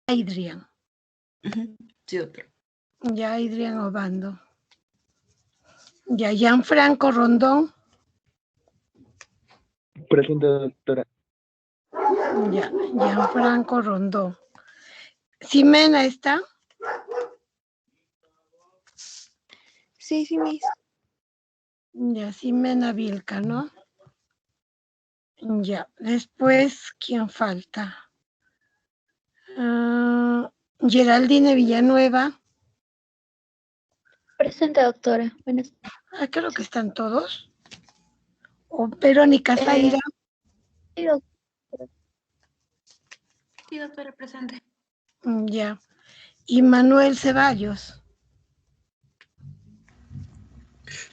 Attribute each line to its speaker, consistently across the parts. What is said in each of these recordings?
Speaker 1: Adrián.
Speaker 2: Sí, doctor.
Speaker 1: Ya, Adrián Obando. Ya, Gianfranco Rondón.
Speaker 3: Presente, doctora.
Speaker 1: Ya, Gianfranco Rondón. ¿Ximena está?
Speaker 4: Sí, Miss.
Speaker 1: Ya, Ximena Vilca, ¿no? Ya, después, ¿quién falta? Geraldine Villanueva.
Speaker 5: Presente, doctora. Buenas.
Speaker 1: Creo que están todos. O Verónica Zaira.
Speaker 5: Sí, doctora.
Speaker 2: Sí, doctora, presente.
Speaker 1: Ya. Y Manuel Ceballos.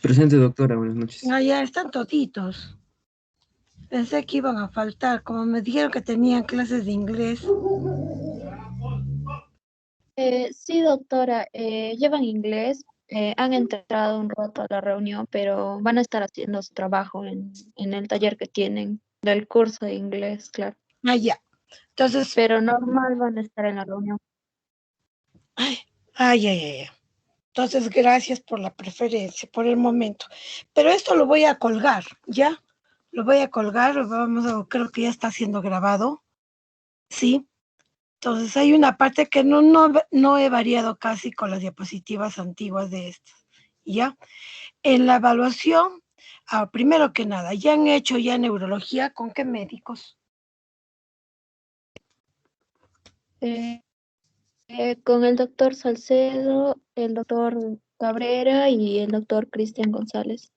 Speaker 3: Presente, doctora. Buenas noches.
Speaker 1: Ya están toditos. Pensé que iban a faltar, como me dijeron que tenían clases de inglés.
Speaker 5: Sí, doctora. Llevan inglés. Han entrado un rato a la reunión, pero van a estar haciendo su trabajo en el taller que tienen del curso de inglés, claro.
Speaker 1: Ya. Entonces.
Speaker 5: Pero normal van a estar en la reunión.
Speaker 1: Ya. Entonces, gracias por la preferencia, por el momento. Pero esto lo voy a colgar, ¿ya? Lo voy a colgar, creo que ya está siendo grabado. Sí. Entonces, hay una parte que no he variado casi con las diapositivas antiguas de estas, ¿ya? En la evaluación, primero que nada, ¿ya han hecho ya neurología? ¿Con qué médicos?
Speaker 5: Con el doctor Salcedo, el doctor Cabrera y el doctor Cristian González.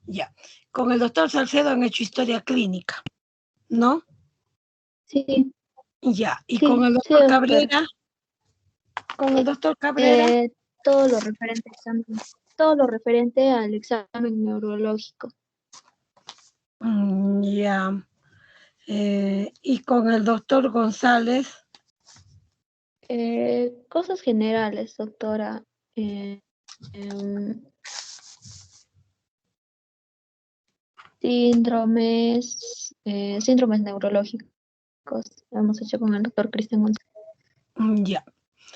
Speaker 1: Ya. Con el doctor Salcedo han hecho historia clínica, ¿no?
Speaker 5: Sí.
Speaker 1: Ya. ¿Y
Speaker 5: sí,
Speaker 1: con el doctor
Speaker 5: sí,
Speaker 1: Cabrera? Con el doctor Cabrera.
Speaker 5: Todo lo referente al examen neurológico.
Speaker 1: Ya. Y con el doctor González.
Speaker 5: Cosas generales, doctora. Síndromes neurológicos. Hemos hecho con el doctor Cristian González.
Speaker 1: Ya.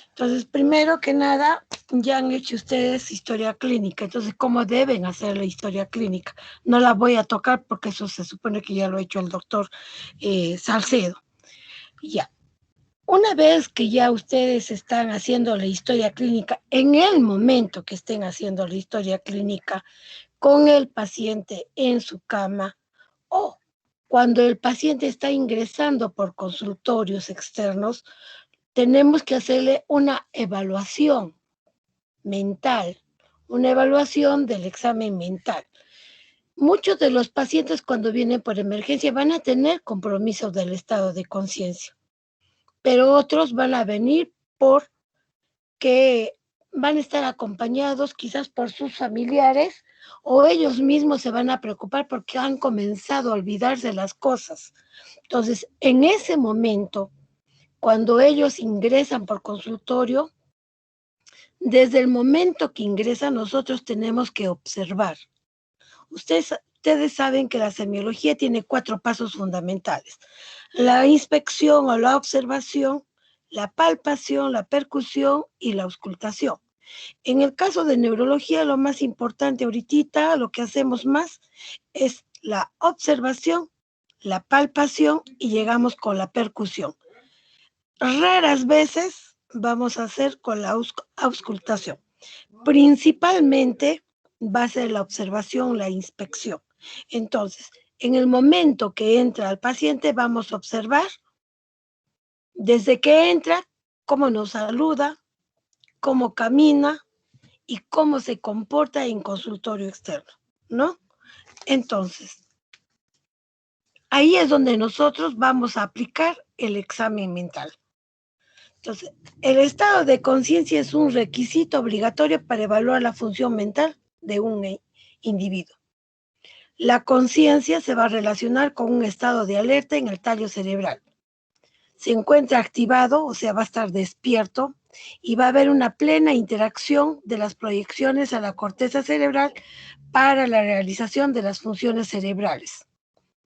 Speaker 1: Entonces, primero que nada, ya han hecho ustedes historia clínica. Entonces, ¿cómo deben hacer la historia clínica? No la voy a tocar porque eso se supone que ya lo ha hecho el doctor Salcedo. Ya. Una vez que ya ustedes están haciendo la historia clínica, en el momento que estén haciendo la historia clínica con el paciente en su cama o cuando el paciente está ingresando por consultorios externos, tenemos que hacerle una evaluación mental, una evaluación del examen mental. Muchos de los pacientes cuando vienen por emergencia van a tener compromisos del estado de conciencia, pero otros van a venir porque van a estar acompañados quizás por sus familiares o ellos mismos se van a preocupar porque han comenzado a olvidarse las cosas. Entonces, en ese momento, cuando ellos ingresan por consultorio, desde el momento que ingresan, nosotros tenemos que observar. Ustedes saben que la semiología tiene 4 pasos fundamentales: la inspección o la observación, la palpación, la percusión y la auscultación. En el caso de neurología, lo más importante ahorita, lo que hacemos más, es la observación, la palpación y llegamos con la percusión. Raras veces vamos a hacer con la auscultación. Principalmente va a ser la observación, la inspección. Entonces, en el momento que entra el paciente, vamos a observar desde que entra, cómo nos saluda, cómo camina y cómo se comporta en consultorio externo, ¿no? Entonces, ahí es donde nosotros vamos a aplicar el examen mental. Entonces, el estado de conciencia es un requisito obligatorio para evaluar la función mental de un individuo. La conciencia se va a relacionar con un estado de alerta en el tallo cerebral. Se encuentra activado, o sea, va a estar despierto y va a haber una plena interacción de las proyecciones a la corteza cerebral para la realización de las funciones cerebrales,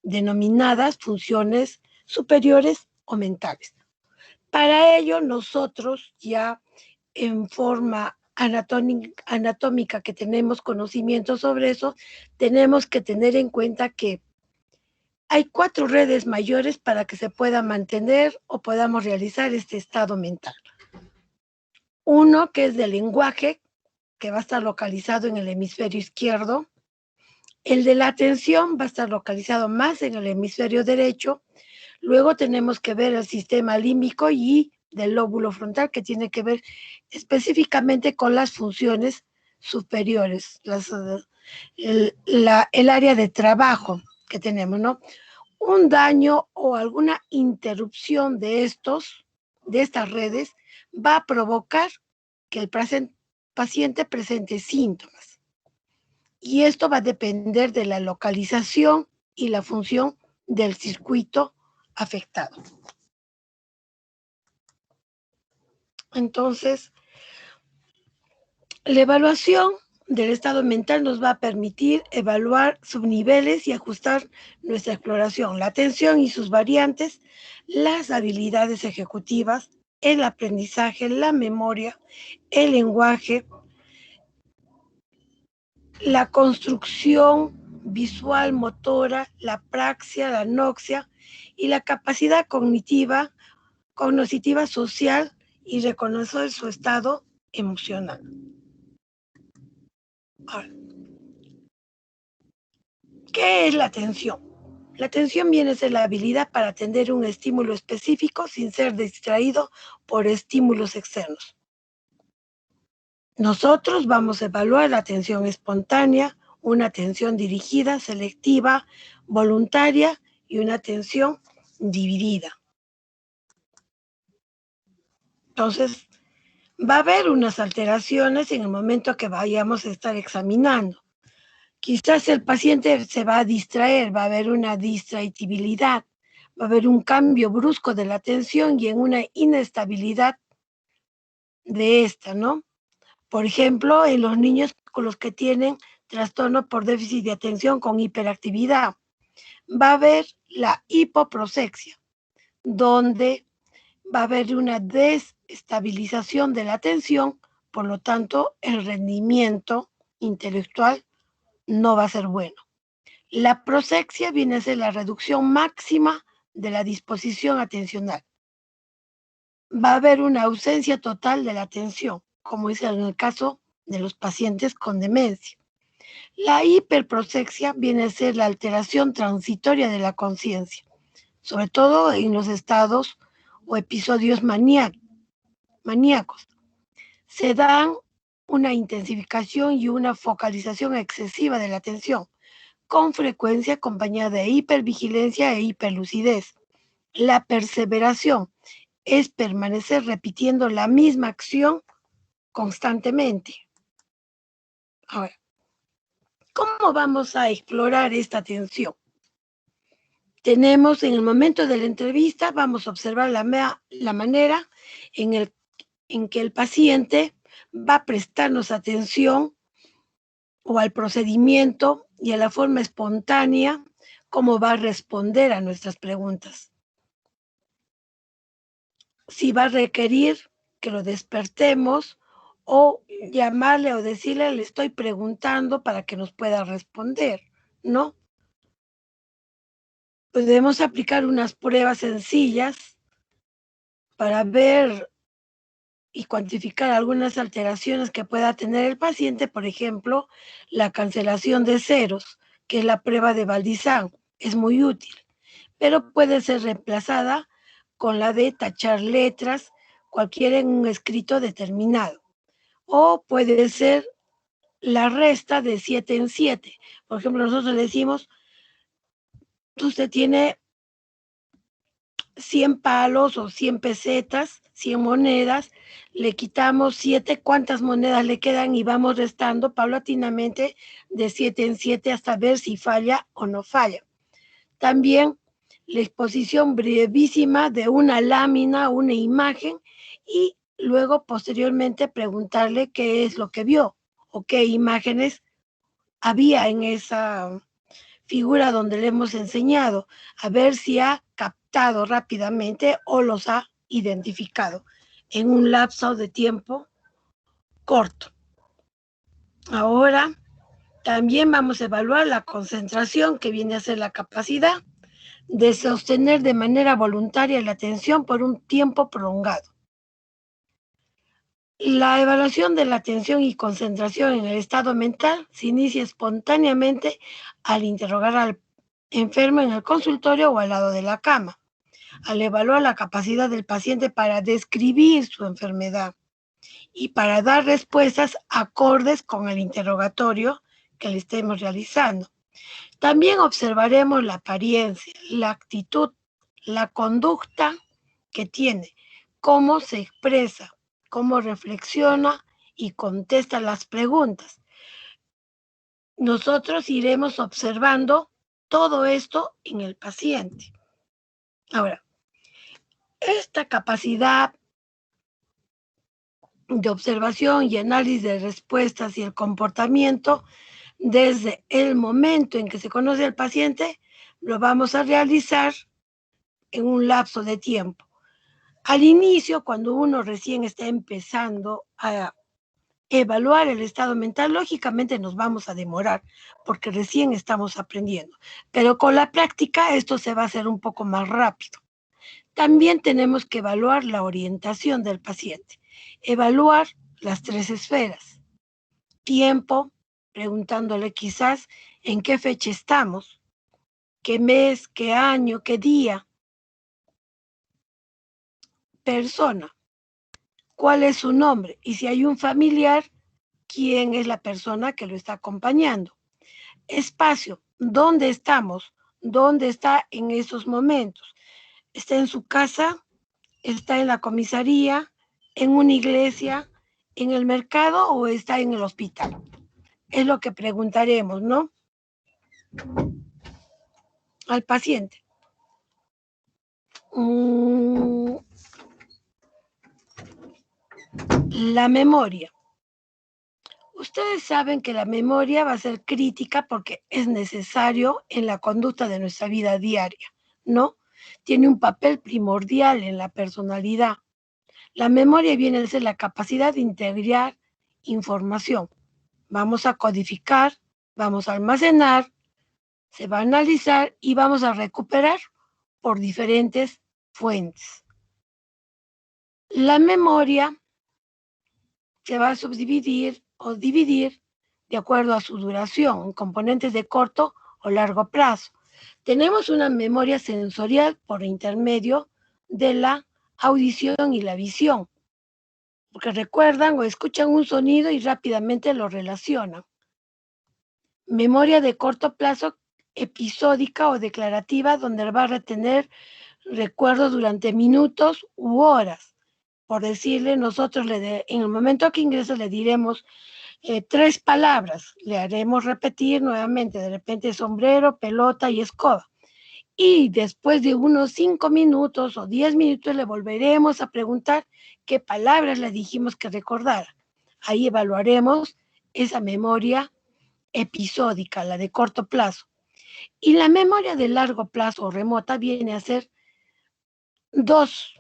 Speaker 1: denominadas funciones superiores o mentales. Para ello, nosotros ya en forma anatómica que tenemos conocimiento sobre eso, tenemos que tener en cuenta que hay 4 redes mayores para que se pueda mantener o podamos realizar este estado mental. Uno que es del lenguaje, que va a estar localizado en el hemisferio izquierdo. El de la atención va a estar localizado más en el hemisferio derecho. Luego tenemos que ver el sistema límbico y del lóbulo frontal, que tiene que ver específicamente con las funciones superiores, el área de trabajo que tenemos, ¿no? Un daño o alguna interrupción de estas redes va a provocar que el paciente presente síntomas. Y esto va a depender de la localización y la función del circuito afectado. Entonces, la evaluación del estado mental nos va a permitir evaluar subniveles y ajustar nuestra exploración, la atención y sus variantes, las habilidades ejecutivas, el aprendizaje, la memoria, el lenguaje, la construcción visual, motora, la praxia, la anoxia y la capacidad cognitiva social y reconocer su estado emocional. Ahora, ¿qué es la atención? La atención viene a ser la habilidad para atender un estímulo específico sin ser distraído por estímulos externos. Nosotros vamos a evaluar la atención espontánea, una atención dirigida, selectiva, voluntaria y una atención dividida. Entonces, va a haber unas alteraciones en el momento que vayamos a estar examinando. Quizás el paciente se va a distraer, va a haber una distraitibilidad, va a haber un cambio brusco de la atención y en una inestabilidad de esta, ¿no? Por ejemplo, en los niños con los que tienen trastorno por déficit de atención con hiperactividad, va a haber la hipoprosexia, donde va a haber una desestabilización de la atención, por lo tanto, el rendimiento intelectual no va a ser bueno. La prosexia viene a ser la reducción máxima de la disposición atencional. Va a haber una ausencia total de la atención, como es en el caso de los pacientes con demencia. La hiperprosexia viene a ser la alteración transitoria de la conciencia, sobre todo en los estados o episodios maníacos. Se dan una intensificación y una focalización excesiva de la atención, con frecuencia acompañada de hipervigilancia e hiperlucidez. La perseveración es permanecer repitiendo la misma acción constantemente. Ahora, ¿cómo vamos a explorar esta atención? Tenemos en el momento de la entrevista, vamos a observar la manera en que el paciente va a prestarnos atención o al procedimiento y a la forma espontánea, cómo va a responder a nuestras preguntas. Si va a requerir que lo despertemos o llamarle o decirle, le estoy preguntando para que nos pueda responder, ¿no? Podemos aplicar unas pruebas sencillas para ver y cuantificar algunas alteraciones que pueda tener el paciente, por ejemplo, la cancelación de ceros, que es la prueba de Baldisán, es muy útil, pero puede ser reemplazada con la de tachar letras, cualquiera en un escrito determinado, o puede ser la resta de 7 en 7. Por ejemplo, nosotros le decimos, usted tiene 100 palos o 100 pesetas, 100 monedas, le quitamos 7, ¿cuántas monedas le quedan? Y vamos restando paulatinamente de 7 en 7 hasta ver si falla o no falla. También la exposición brevísima de una lámina, una imagen, y luego posteriormente preguntarle qué es lo que vio o qué imágenes había en esa figura donde le hemos enseñado, a ver si ha captado rápidamente o los ha identificado en un lapso de tiempo corto. Ahora también vamos a evaluar la concentración, que viene a ser la capacidad de sostener de manera voluntaria la atención por un tiempo prolongado. La evaluación de la atención y concentración en el estado mental se inicia espontáneamente al interrogar al enfermo en el consultorio o al lado de la cama, al evaluar la capacidad del paciente para describir su enfermedad y para dar respuestas acordes con el interrogatorio que le estemos realizando. También observaremos la apariencia, la actitud, la conducta que tiene, cómo se expresa, cómo reflexiona y contesta las preguntas. Nosotros iremos observando todo esto en el paciente. Ahora, esta capacidad de observación y análisis de respuestas y el comportamiento, desde el momento en que se conoce al paciente, lo vamos a realizar en un lapso de tiempo. Al inicio, cuando uno recién está empezando a evaluar el estado mental, lógicamente nos vamos a demorar porque recién estamos aprendiendo, pero con la práctica esto se va a hacer un poco más rápido. También tenemos que evaluar la orientación del paciente, evaluar las 3 esferas: tiempo, preguntándole quizás en qué fecha estamos, qué mes, qué año, qué día; persona, cuál es su nombre, y si hay un familiar, quién es la persona que lo está acompañando; espacio, dónde estamos, dónde está en esos momentos, está en su casa, está en la comisaría, en una iglesia, en el mercado o está en el hospital. Es lo que preguntaremos, ¿no?, al paciente. La memoria. Ustedes saben que la memoria va a ser crítica porque es necesario en la conducta de nuestra vida diaria, ¿no? Tiene un papel primordial en la personalidad. La memoria viene a ser la capacidad de integrar información. Vamos a codificar, vamos a almacenar, se va a analizar y vamos a recuperar por diferentes fuentes. La memoria se va a subdividir o dividir de acuerdo a su duración, en componentes de corto o largo plazo. Tenemos una memoria sensorial por intermedio de la audición y la visión, porque recuerdan o escuchan un sonido y rápidamente lo relacionan. Memoria de corto plazo, episódica o declarativa, donde va a retener recuerdos durante minutos u horas. Por decirle, nosotros en el momento que ingresa le diremos 3 palabras, le haremos repetir nuevamente, de repente sombrero, pelota y escoba. Y después de unos 5 minutos o 10 minutos le volveremos a preguntar qué palabras le dijimos que recordara. Ahí evaluaremos esa memoria episódica, la de corto plazo. Y la memoria de largo plazo o remota viene a ser 2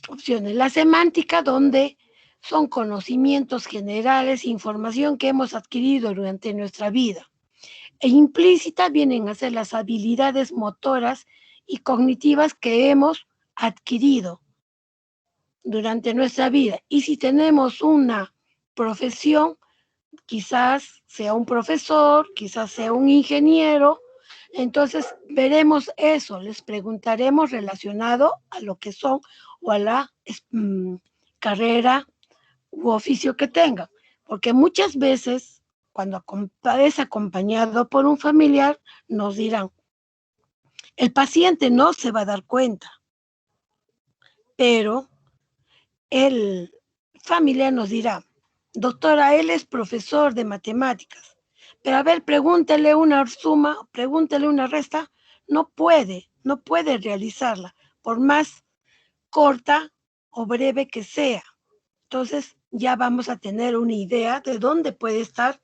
Speaker 1: opciones. La semántica, donde son conocimientos generales, información que hemos adquirido durante nuestra vida. E implícita vienen a ser las habilidades motoras y cognitivas que hemos adquirido durante nuestra vida. Y si tenemos una profesión, quizás sea un profesor, quizás sea un ingeniero, entonces veremos eso, les preguntaremos relacionado a lo que son o a la carrera u oficio que tengan, porque muchas veces cuando es acompañado por un familiar nos dirán, el paciente no se va a dar cuenta, pero el familiar nos dirá, doctora, él es profesor de matemáticas, pero a ver, pregúntele una suma, pregúntele una resta, no puede realizarla, por más corta o breve que sea. Entonces ya vamos a tener una idea de dónde puede estar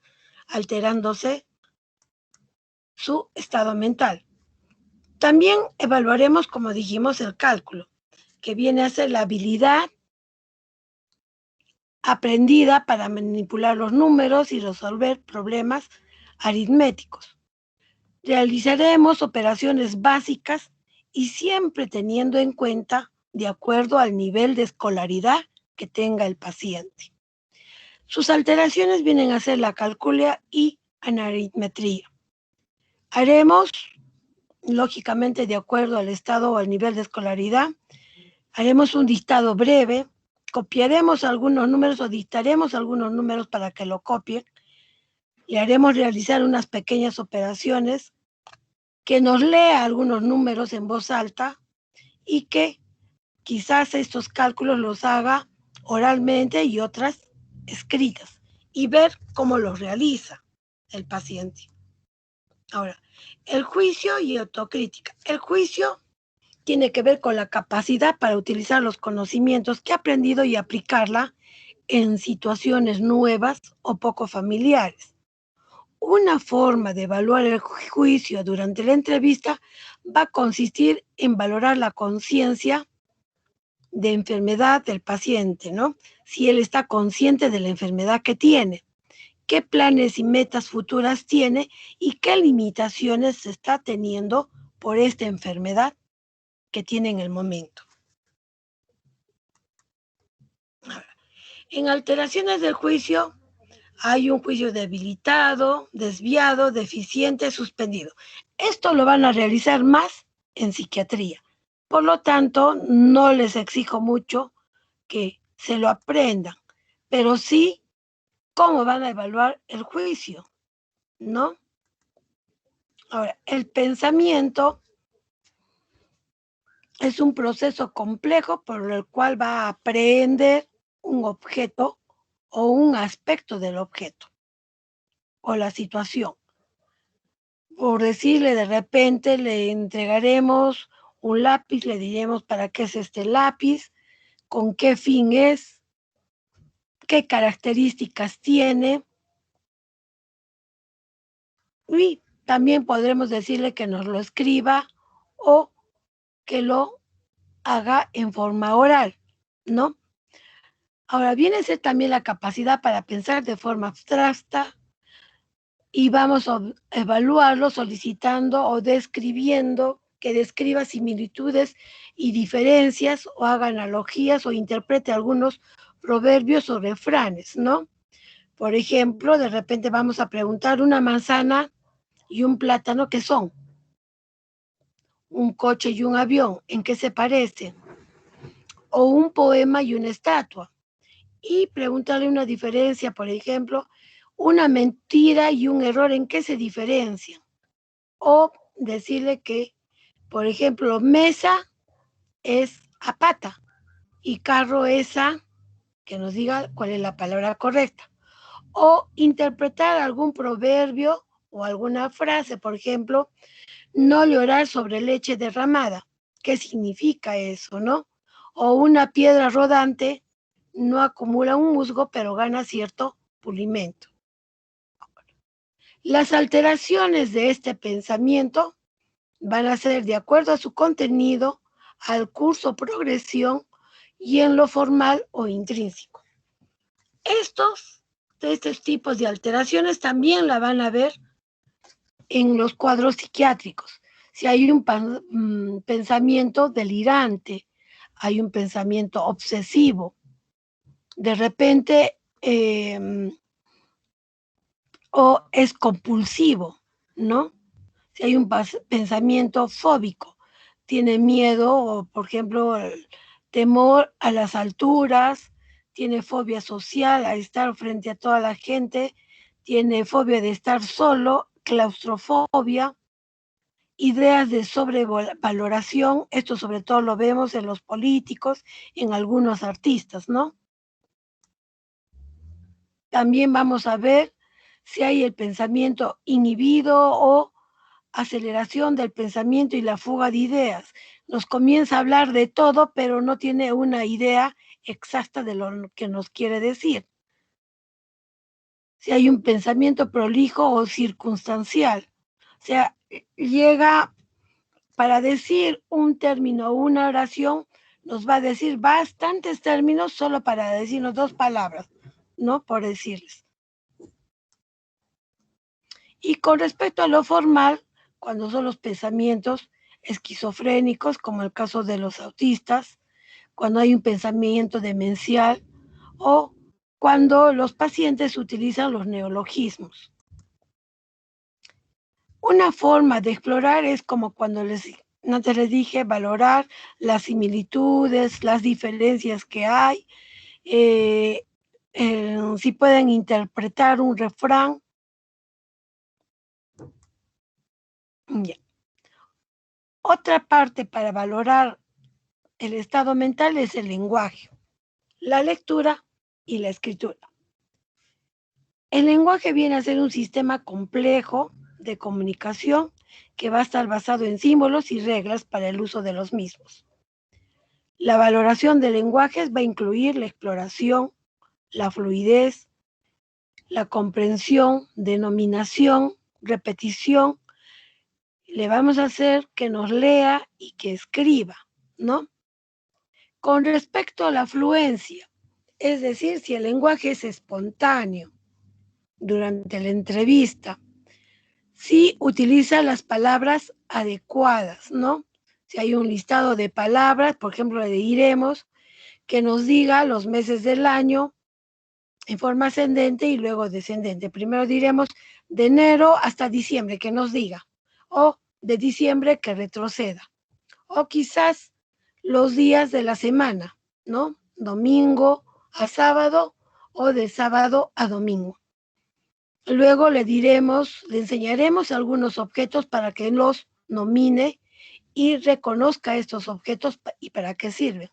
Speaker 1: alterándose su estado mental. También evaluaremos, como dijimos, el cálculo. que viene a ser la habilidad aprendida para manipular los números y resolver problemas aritméticos. Realizaremos operaciones básicas y siempre teniendo en cuenta de acuerdo al nivel de escolaridad que tenga el paciente. Sus alteraciones vienen a ser la calculia y aritmetría. Haremos, lógicamente, de acuerdo al estado o al nivel de escolaridad, haremos un dictado breve, copiaremos algunos números o dictaremos algunos números para que lo copien, le haremos realizar unas pequeñas operaciones, que nos lea algunos números en voz alta y que quizás estos cálculos los haga oralmente y otras escritas y ver cómo los realiza el paciente. Ahora, el juicio y autocrítica. El juicio tiene que ver con la capacidad para utilizar los conocimientos que ha aprendido y aplicarla en situaciones nuevas o poco familiares. Una forma de evaluar el juicio durante la entrevista va a consistir en valorar la conciencia de enfermedad del paciente, ¿no? Si él está consciente de la enfermedad que tiene, qué planes y metas futuras tiene y qué limitaciones se está teniendo por esta enfermedad que tiene en el momento. En alteraciones del juicio hay un juicio debilitado, desviado, deficiente, suspendido. Esto lo van a realizar más en psiquiatría. Por lo tanto, no les exijo mucho que se lo aprendan, pero sí cómo van a evaluar el juicio, ¿no? Ahora, el pensamiento es un proceso complejo por el cual va a aprender un objeto o un aspecto del objeto o la situación. Por decirle, de repente le entregaremos un lápiz, le diremos para qué es este lápiz, con qué fin es, qué características tiene. Y también podremos decirle que nos lo escriba o que lo haga en forma oral, ¿no? Ahora, viene a ser también la capacidad para pensar de forma abstracta y vamos a evaluarlo solicitando o describiendo que describa similitudes y diferencias o haga analogías o interprete algunos proverbios o refranes, ¿no? Por ejemplo, de repente vamos a preguntar una manzana y un plátano, ¿qué son? Un coche y un avión, ¿en qué se parecen? O un poema y una estatua. Y preguntarle una diferencia, por ejemplo, una mentira y un error, ¿en qué se diferencian? O decirle que, por ejemplo, mesa es a pata y carro es a, que nos diga cuál es la palabra correcta. O interpretar algún proverbio o alguna frase, por ejemplo, no llorar sobre leche derramada. ¿Qué significa eso, no? O una piedra rodante no acumula un musgo, pero gana cierto pulimento. Las alteraciones de este pensamiento van a ser de acuerdo a su contenido, al curso o progresión y en lo formal o intrínseco. Estos tipos de alteraciones también la van a ver en los cuadros psiquiátricos. Si hay un pensamiento delirante, hay un pensamiento obsesivo, de repente o es compulsivo, ¿no? Si hay un pensamiento fóbico, tiene miedo o, por ejemplo, el temor a las alturas, tiene fobia social a estar frente a toda la gente, tiene fobia de estar solo, claustrofobia, ideas de sobrevaloración, esto sobre todo lo vemos en los políticos, en algunos artistas, ¿no? También vamos a ver si hay el pensamiento inhibido o aceleración del pensamiento y la fuga de ideas. Nos comienza a hablar de todo, pero no tiene una idea exacta de lo que nos quiere decir. Si hay un pensamiento prolijo o circunstancial, o sea, llega para decir un término o una oración, nos va a decir bastantes términos solo para decirnos 2 palabras, ¿no? Por decirles. Y con respecto a lo formal, cuando son los pensamientos esquizofrénicos, como el caso de los autistas, cuando hay un pensamiento demencial o cuando los pacientes utilizan los neologismos. Una forma de explorar es como cuando antes les dije, valorar las similitudes, las diferencias que hay, si pueden interpretar un refrán. Ya. Otra parte para valorar el estado mental es el lenguaje, la lectura y la escritura. El lenguaje viene a ser un sistema complejo de comunicación que va a estar basado en símbolos y reglas para el uso de los mismos. La valoración de lenguajes va a incluir la exploración, la fluidez, la comprensión, denominación, repetición. Le vamos a hacer que nos lea y que escriba, ¿no? Con respecto a la fluencia, es decir, si el lenguaje es espontáneo durante la entrevista, si utiliza las palabras adecuadas, ¿no? Si hay un listado de palabras, por ejemplo, le diremos que nos diga los meses del año en forma ascendente y luego descendente. Primero diremos de enero hasta diciembre, que nos diga, o de diciembre que retroceda, o quizás los días de la semana, ¿no? Domingo a sábado o de sábado a domingo. Luego le enseñaremos algunos objetos para que los nomine y reconozca estos objetos y para qué sirven.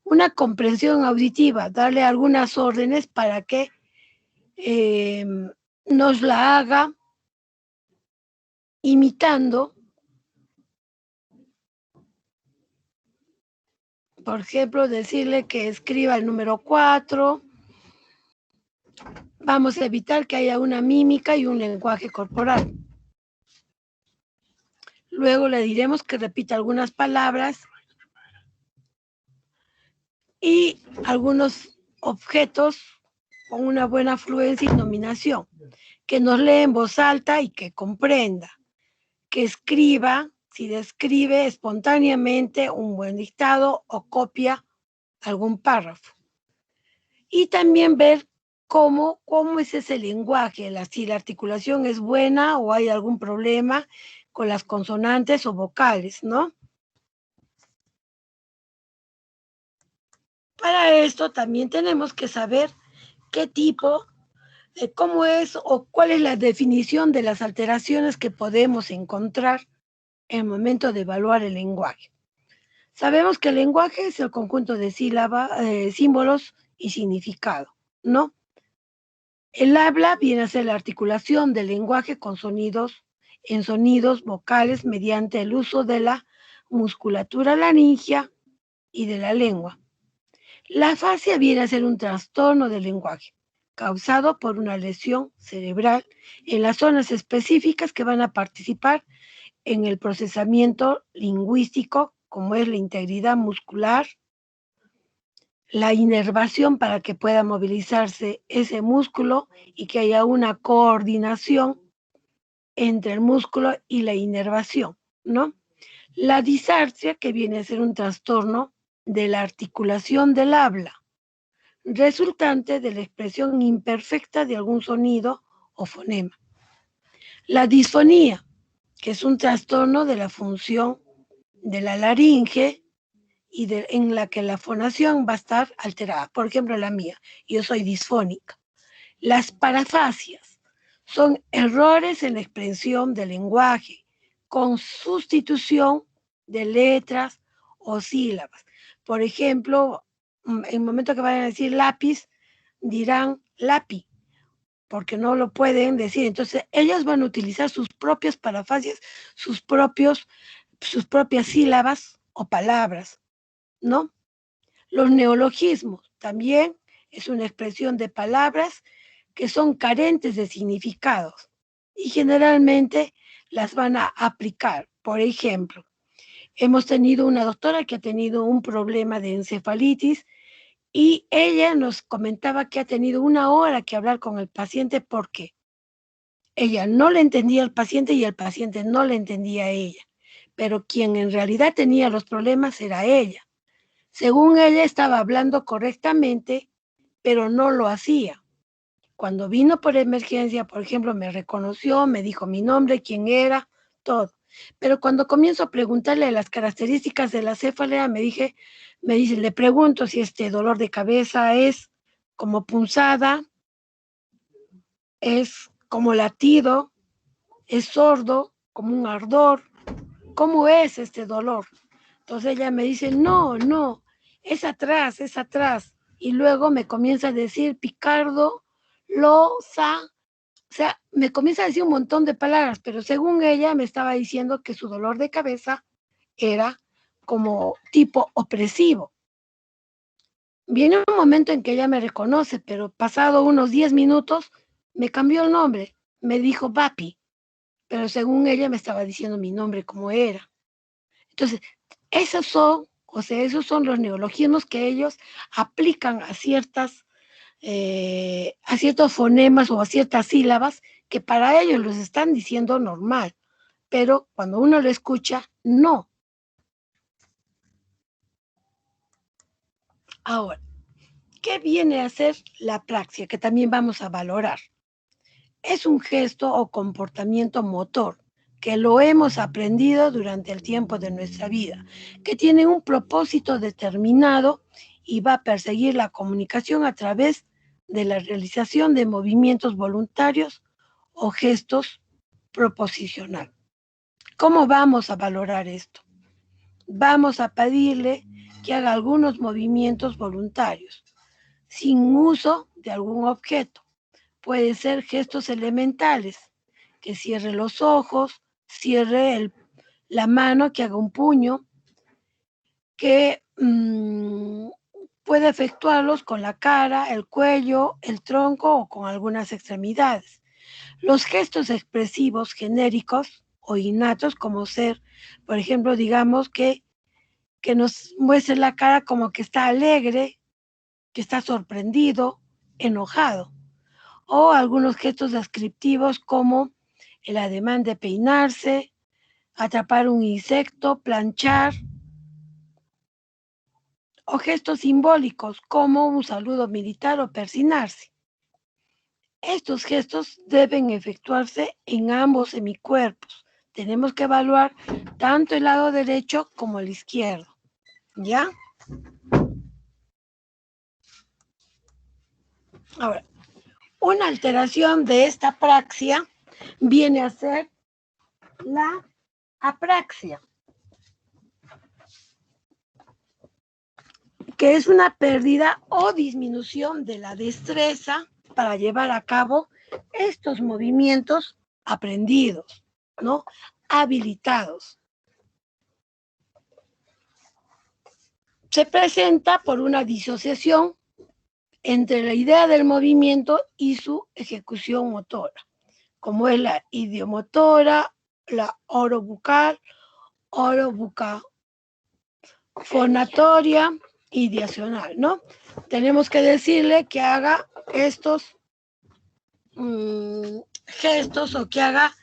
Speaker 1: Una comprensión auditiva, darle algunas órdenes para que nos la haga imitando. Por ejemplo, decirle que escriba el número 4. Vamos a evitar que haya una mímica y un lenguaje corporal. Luego le diremos que repita algunas palabras y algunos objetos con una buena fluencia y nominación, que nos lee en voz alta y que comprenda, que escriba, si describe espontáneamente un buen dictado o copia algún párrafo. Y también ver cómo es ese lenguaje, si la articulación es buena o hay algún problema con las consonantes o vocales, ¿no? Para esto también tenemos que saber qué tipo, cómo es o cuál es la definición de las alteraciones que podemos encontrar en el momento de evaluar el lenguaje. Sabemos que el lenguaje es el conjunto de sílabas, símbolos y significado, ¿no? El habla viene a ser la articulación del lenguaje con sonidos vocales mediante el uso de la musculatura laringea y de la lengua. La afasia viene a ser un trastorno del lenguaje causado por una lesión cerebral en las zonas específicas que van a participar en el procesamiento lingüístico, como es la integridad muscular, la inervación para que pueda movilizarse ese músculo y que haya una coordinación entre el músculo y la inervación, ¿no? La disartria, que viene a ser un trastorno de la articulación del habla, resultante de la expresión imperfecta de algún sonido o fonema. La disfonía, que es un trastorno de la función de la laringe y en la que la fonación va a estar alterada. Por ejemplo, la mía, yo soy disfónica. Las parafasias son errores en la expresión del lenguaje con sustitución de letras o sílabas. Por ejemplo, en el momento que vayan a decir lápiz, dirán lápi, porque no lo pueden decir. Entonces, ellas van a utilizar sus propias parafasias, sus propias sílabas o palabras, ¿no? Los neologismos también es una expresión de palabras que son carentes de significados y generalmente las van a aplicar. Por ejemplo, hemos tenido una doctora que ha tenido un problema de encefalitis y ella nos comentaba que ha tenido 1 hora que hablar con el paciente porque ella no le entendía al paciente y el paciente no le entendía a ella, pero quien en realidad tenía los problemas era ella. Según ella estaba hablando correctamente, pero no lo hacía. Cuando vino por emergencia, por ejemplo, me reconoció, me dijo mi nombre, quién era, todo. Pero cuando comienzo a preguntarle las características de la cefalea, me dice, le pregunto si este dolor de cabeza es como punzada, es como latido, es sordo, como un ardor. ¿Cómo es este dolor? Entonces ella me dice, no, es atrás, es atrás. Y luego me comienza a decir picardo, losa, o sea, me comienza a decir un montón de palabras, pero según ella me estaba diciendo que su dolor de cabeza era como tipo opresivo. Viene un momento en que ella me reconoce, pero pasado unos 10 minutos me cambió el nombre, me dijo papi, pero según ella me estaba diciendo mi nombre como era. Entonces, esos son los neologismos que ellos aplican a ciertos fonemas o a ciertas sílabas que para ellos los están diciendo normal, pero cuando uno lo escucha, no. Ahora, ¿qué viene a ser la apraxia? Que también vamos a valorar. Es un gesto o comportamiento motor que lo hemos aprendido durante el tiempo de nuestra vida, que tiene un propósito determinado y va a perseguir la comunicación a través de la realización de movimientos voluntarios o gestos proposicional. ¿Cómo vamos a valorar esto? Vamos a pedirle que haga algunos movimientos voluntarios, sin uso de algún objeto. Puede ser gestos elementales, que cierre los ojos, cierre la mano, que haga un puño, que puede efectuarlos con la cara, el cuello, el tronco o con algunas extremidades. Los gestos expresivos genéricos o innatos, como ser, por ejemplo, digamos que nos muestre la cara como que está alegre, que está sorprendido, enojado. O algunos gestos descriptivos como el ademán de peinarse, atrapar un insecto, planchar, o gestos simbólicos como un saludo militar o persignarse. Estos gestos deben efectuarse en ambos hemicuerpos. Tenemos que evaluar tanto el lado derecho como el izquierdo. ¿Ya? Ahora, una alteración de esta apraxia viene a ser la apraxia, que es una pérdida o disminución de la destreza para llevar a cabo estos movimientos aprendidos, ¿no? Habilitados. Se presenta por una disociación entre la idea del movimiento y su ejecución motora, como es la idiomotora, la orobucofonatoria, ideacional, ¿no? Tenemos que decirle que haga estos gestos o que haga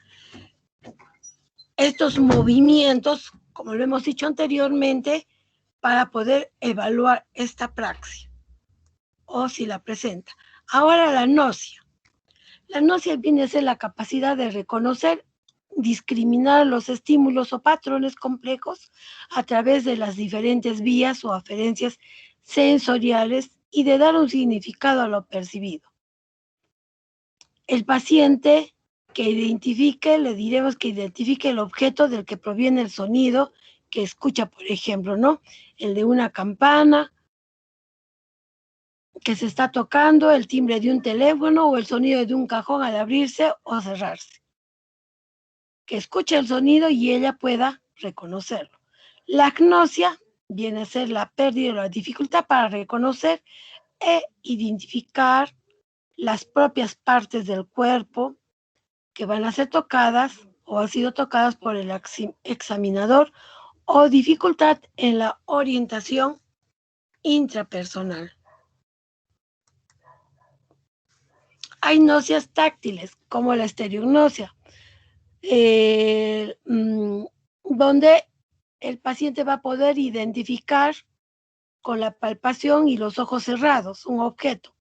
Speaker 1: estos movimientos, como lo hemos dicho anteriormente, para poder evaluar esta praxis o si la presenta. Ahora la gnosia. La gnosia viene a ser la capacidad de reconocer, discriminar los estímulos o patrones complejos a través de las diferentes vías o aferencias sensoriales y de dar un significado a lo percibido. El paciente que identifique, le diremos que identifique el objeto del que proviene el sonido que escucha, por ejemplo, ¿no? El de una campana que se está tocando, el timbre de un teléfono o el sonido de un cajón al abrirse o cerrarse. Que escuche el sonido y ella pueda reconocerlo. La agnosia viene a ser la pérdida o la dificultad para reconocer e identificar las propias partes del cuerpo que van a ser tocadas o han sido tocadas por el examinador o dificultad en la orientación intrapersonal. Hay náuseas táctiles, como la estereognosia, donde el paciente va a poder identificar con la palpación y los ojos cerrados un objeto.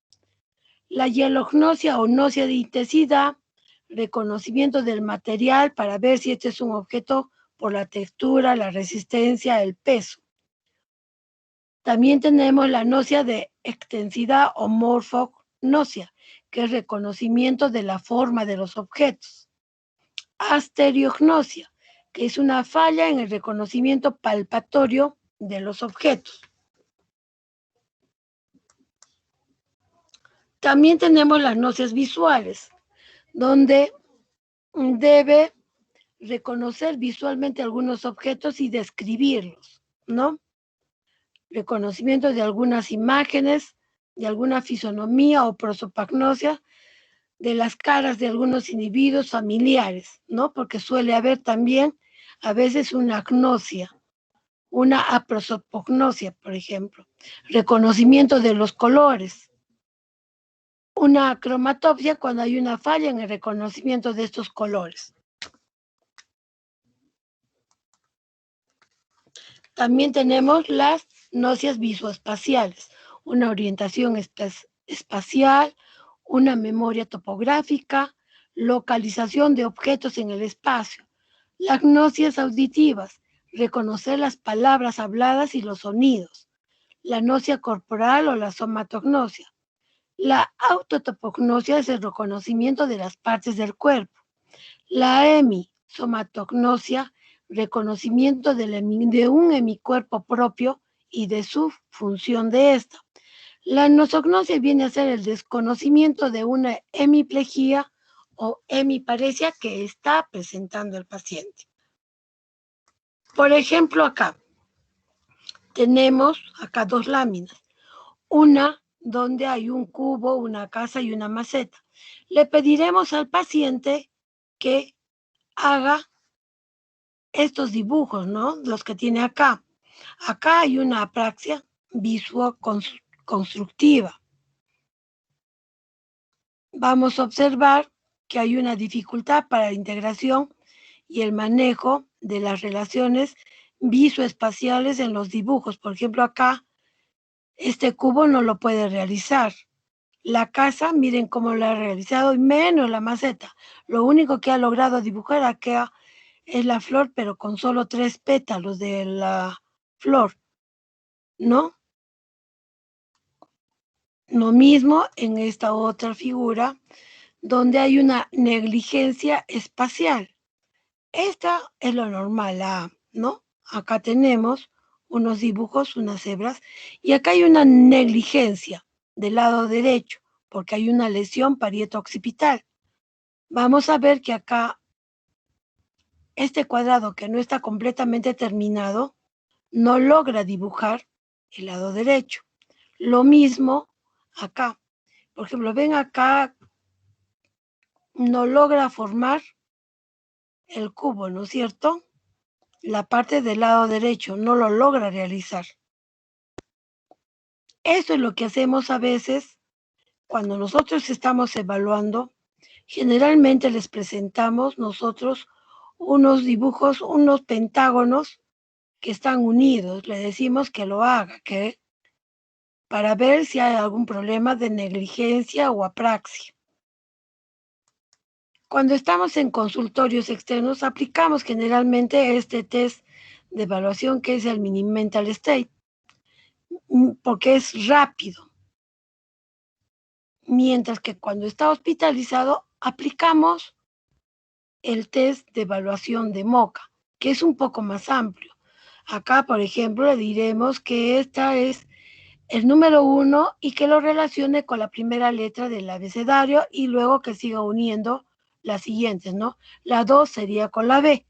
Speaker 1: La hielognosia o náusea de intensidad, reconocimiento del material para ver si este es un objeto por la textura, la resistencia, el peso. También tenemos la náusea de extensidad o morfognosia, que es reconocimiento de la forma de los objetos. Asteriognosia, que es una falla en el reconocimiento palpatorio de los objetos. También tenemos las náuseas visuales, donde debe reconocer visualmente algunos objetos y describirlos, ¿no? Reconocimiento de algunas imágenes, de alguna fisonomía o prosopagnosia, de las caras de algunos individuos familiares, ¿no? Porque suele haber también a veces una agnosia, una aprosopagnosia, por ejemplo. Reconocimiento de los colores. Una cromatopsia cuando hay una falla en el reconocimiento de estos colores. También tenemos las náuseas visoespaciales, una orientación espacial, una memoria topográfica, localización de objetos en el espacio. Las náuseas auditivas, reconocer las palabras habladas y los sonidos. La náusea corporal o la somatognosia. La autotopognosia es el reconocimiento de las partes del cuerpo. La hemisomatognosia, reconocimiento de un hemicuerpo propio y de su función de esta. La nosognosia viene a ser el desconocimiento de una hemiplegia o hemiparesia que está presentando el paciente. Por ejemplo, acá tenemos dos láminas. Una donde hay un cubo, una casa y una maceta. Le pediremos al paciente que haga estos dibujos, ¿no? Los que tiene acá. Acá hay una apraxia visuoconstructiva. Vamos a observar que hay una dificultad para la integración y el manejo de las relaciones visoespaciales en los dibujos. Por ejemplo, acá este cubo no lo puede realizar. La casa, miren cómo lo ha realizado, y menos la maceta. Lo único que ha logrado dibujar acá es la flor, pero con solo 3 pétalos de la flor, ¿no? Lo mismo en esta otra figura, donde hay una negligencia espacial. Esta es lo normal, ¿no? Acá tenemos unos dibujos, unas hebras, y acá hay una negligencia del lado derecho, porque hay una lesión parieto-occipital. Vamos a ver que acá este cuadrado que no está completamente terminado no logra dibujar el lado derecho. Lo mismo acá. Por ejemplo, ven acá, no logra formar el cubo, ¿no es cierto? La parte del lado derecho no lo logra realizar. Eso es lo que hacemos a veces cuando nosotros estamos evaluando. Generalmente les presentamos nosotros unos dibujos, unos pentágonos que están unidos. Le decimos que lo haga, que para ver si hay algún problema de negligencia o apraxia. Cuando estamos en consultorios externos, aplicamos generalmente este test de evaluación que es el Mini Mental State, porque es rápido. Mientras que cuando está hospitalizado, aplicamos el test de evaluación de MOCA, que es un poco más amplio. Acá, por ejemplo, le diremos que esta es el número 1 y que lo relacione con la primera letra del abecedario y luego que siga uniendo las siguientes, ¿no? La 2 sería con la B.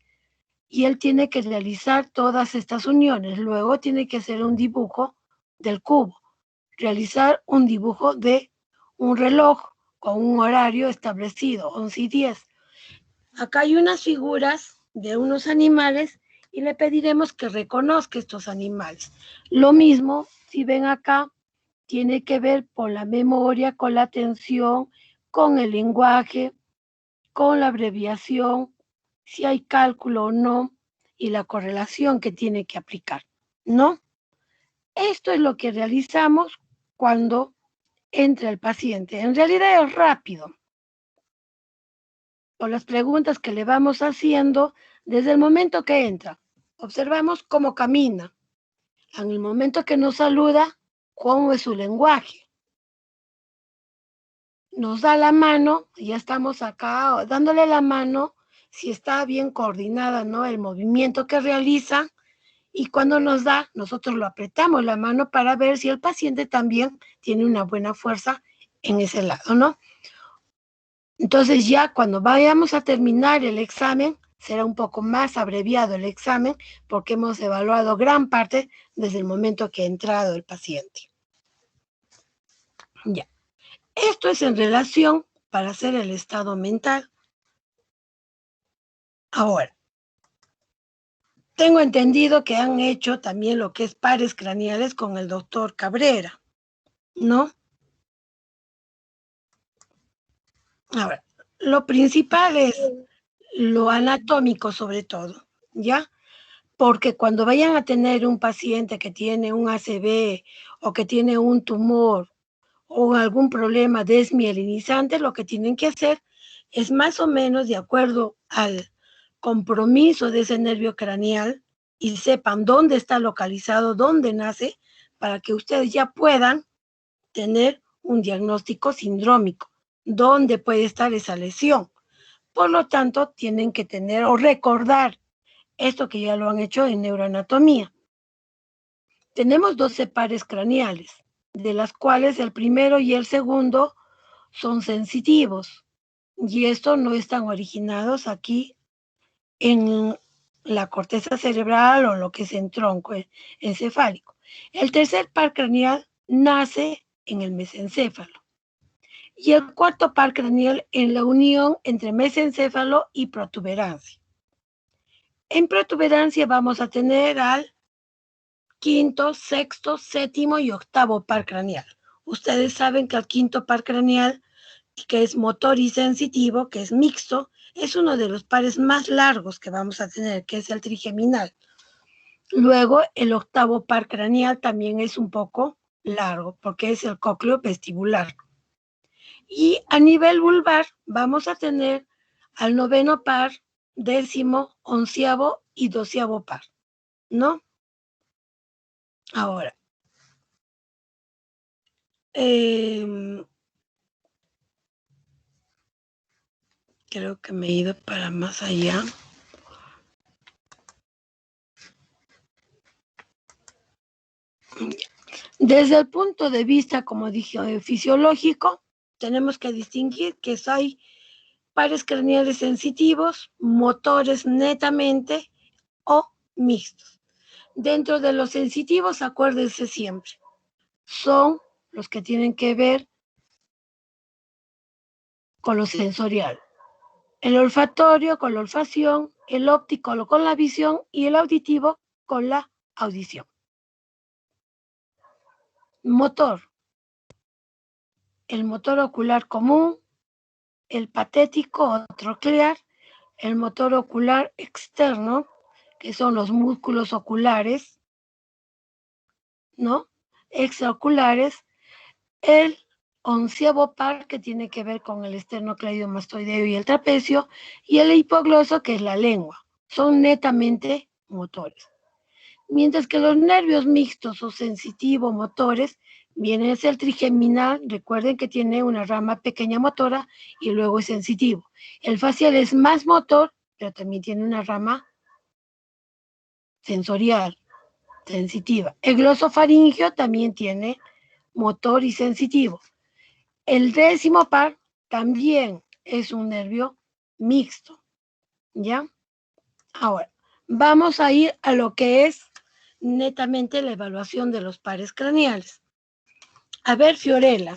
Speaker 1: Y él tiene que realizar todas estas uniones. Luego tiene que hacer un dibujo del cubo. Realizar un dibujo de un reloj con un horario establecido, 11 y 10. Acá hay unas figuras de unos animales y le pediremos que reconozca estos animales. Lo mismo, si ven acá, tiene que ver con la memoria, con la atención, con el lenguaje, con la abreviación, si hay cálculo o no, y la correlación que tiene que aplicar, ¿no? Esto es lo que realizamos cuando entra el paciente. En realidad es rápido. Por las preguntas que le vamos haciendo desde el momento que entra. Observamos cómo camina. En el momento que nos saluda, cómo es su lenguaje. Nos da la mano, ya estamos acá dándole la mano, si está bien coordinada, ¿no? El movimiento que realiza, y cuando nos da, nosotros lo apretamos la mano para ver si el paciente también tiene una buena fuerza en ese lado, ¿no? Entonces ya cuando vayamos a terminar el examen, será un poco más abreviado el examen porque hemos evaluado gran parte desde el momento que ha entrado el paciente. Ya. Esto es en relación para hacer el estado mental. Ahora, tengo entendido que han hecho también lo que es pares craneales con el doctor Cabrera, ¿no? Ahora, lo principal es lo anatómico sobre todo, ¿ya? Porque cuando vayan a tener un paciente que tiene un ACV o que tiene un tumor o algún problema desmielinizante, lo que tienen que hacer es más o menos de acuerdo al compromiso de ese nervio craneal y sepan dónde está localizado, dónde nace, para que ustedes ya puedan tener un diagnóstico sindrómico, dónde puede estar esa lesión. Por lo tanto, tienen que tener o recordar esto que ya lo han hecho en neuroanatomía. Tenemos 12 pares craneales, de las cuales el primero y el segundo son sensitivos, y estos no están originados aquí en la corteza cerebral o lo que es en tronco encefálico. El tercer par craneal nace en el mesencéfalo. Y el cuarto par craneal en la unión entre mesencéfalo y protuberancia. En protuberancia vamos a tener al quinto, sexto, séptimo y octavo par craneal. Ustedes saben que el quinto par craneal, que es motor y sensitivo, que es mixto, es uno de los pares más largos que vamos a tener, que es el trigeminal. Luego, el octavo par craneal también es un poco largo, porque es el cócleo vestibular. Y a nivel vulvar vamos a tener al noveno par, décimo, onceavo y doceavo par, ¿no? Ahora, creo que me he ido para más allá. Desde el punto de vista, como dije, fisiológico, tenemos que distinguir que hay pares craneales sensitivos, motores netamente o mixtos. Dentro de los sensitivos, acuérdense siempre, son los que tienen que ver con lo sensorial. El olfatorio con la olfacción, el óptico con la visión y el auditivo con la audición. Motor. El motor ocular común, el patético o troclear, el motor ocular externo, que son los músculos oculares, ¿no? Extraoculares, el onceavo par, que tiene que ver con el esternocleidomastoideo y el trapecio, y el hipogloso, que es la lengua. Son netamente motores. Mientras que los nervios mixtos o sensitivo-motores vienen a ser el trigeminal, recuerden que tiene una rama pequeña motora y luego es sensitivo. El facial es más motor, pero también tiene una rama sensorial, sensitiva. El glosofaringio también tiene motor y sensitivo. El décimo par también es un nervio mixto, ¿ya? Ahora, vamos a ir a lo que es netamente la evaluación de los pares craneales. A ver, Fiorella,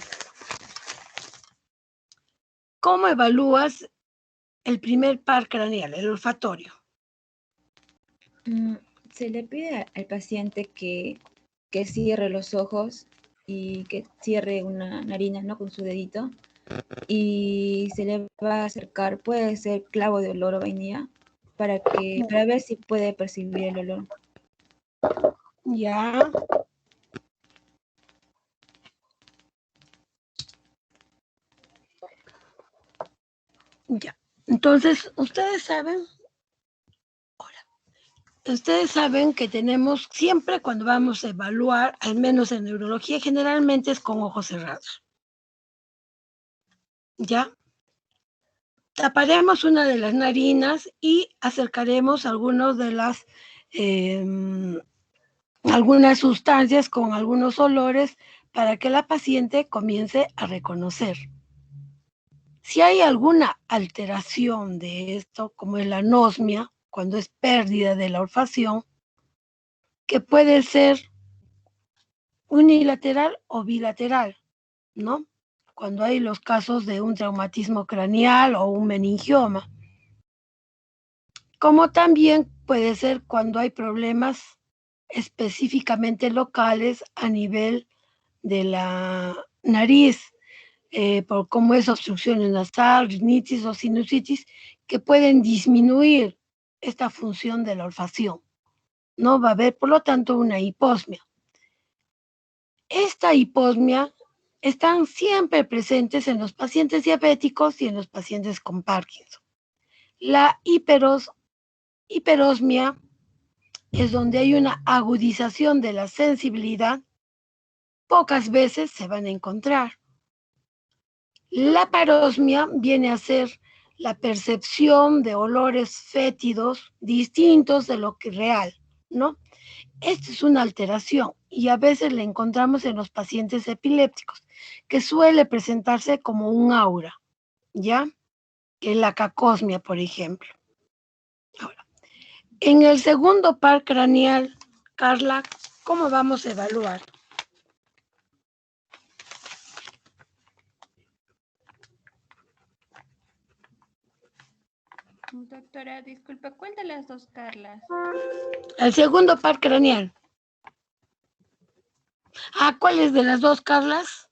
Speaker 1: ¿cómo evalúas el primer par craneal, el olfatorio?
Speaker 6: Se le pide al paciente que cierre los ojos y que cierre una narina, ¿no? Con su dedito. Y se le va a acercar, puede ser clavo de olor o vainilla, para ver si puede percibir el olor.
Speaker 1: Ya. Ya. Entonces, ustedes saben que tenemos siempre cuando vamos a evaluar, al menos en neurología, generalmente es con ojos cerrados. ¿Ya? Taparemos una de las narinas y acercaremos algunas sustancias con algunos olores para que la paciente comience a reconocer. Si hay alguna alteración de esto, como es la anosmia, cuando es pérdida de la olfacción, que puede ser unilateral o bilateral, ¿no? Cuando hay los casos de un traumatismo craneal o un meningioma. Como también puede ser cuando hay problemas específicamente locales a nivel de la nariz, por cómo es obstrucción nasal, rinitis o sinusitis, que pueden disminuir esta función de la olfacción. No va a haber, por lo tanto, una hiposmia. Esta hiposmia están siempre presentes en los pacientes diabéticos y en los pacientes con Parkinson. La hiperosmia es donde hay una agudización de la sensibilidad, pocas veces se van a encontrar. La parosmia viene a ser la percepción de olores fétidos distintos de lo que real, ¿no? Esta es una alteración y a veces la encontramos en los pacientes epilépticos, que suele presentarse como un aura, ¿ya? Que es la cacosmia, por ejemplo. Ahora, en el segundo par craneal, Carla, ¿cómo vamos a evaluar?
Speaker 2: Doctora, disculpe, ¿cuál de las dos Carlas?
Speaker 1: El segundo par craneal. ¿Cuál es de las dos Carlas?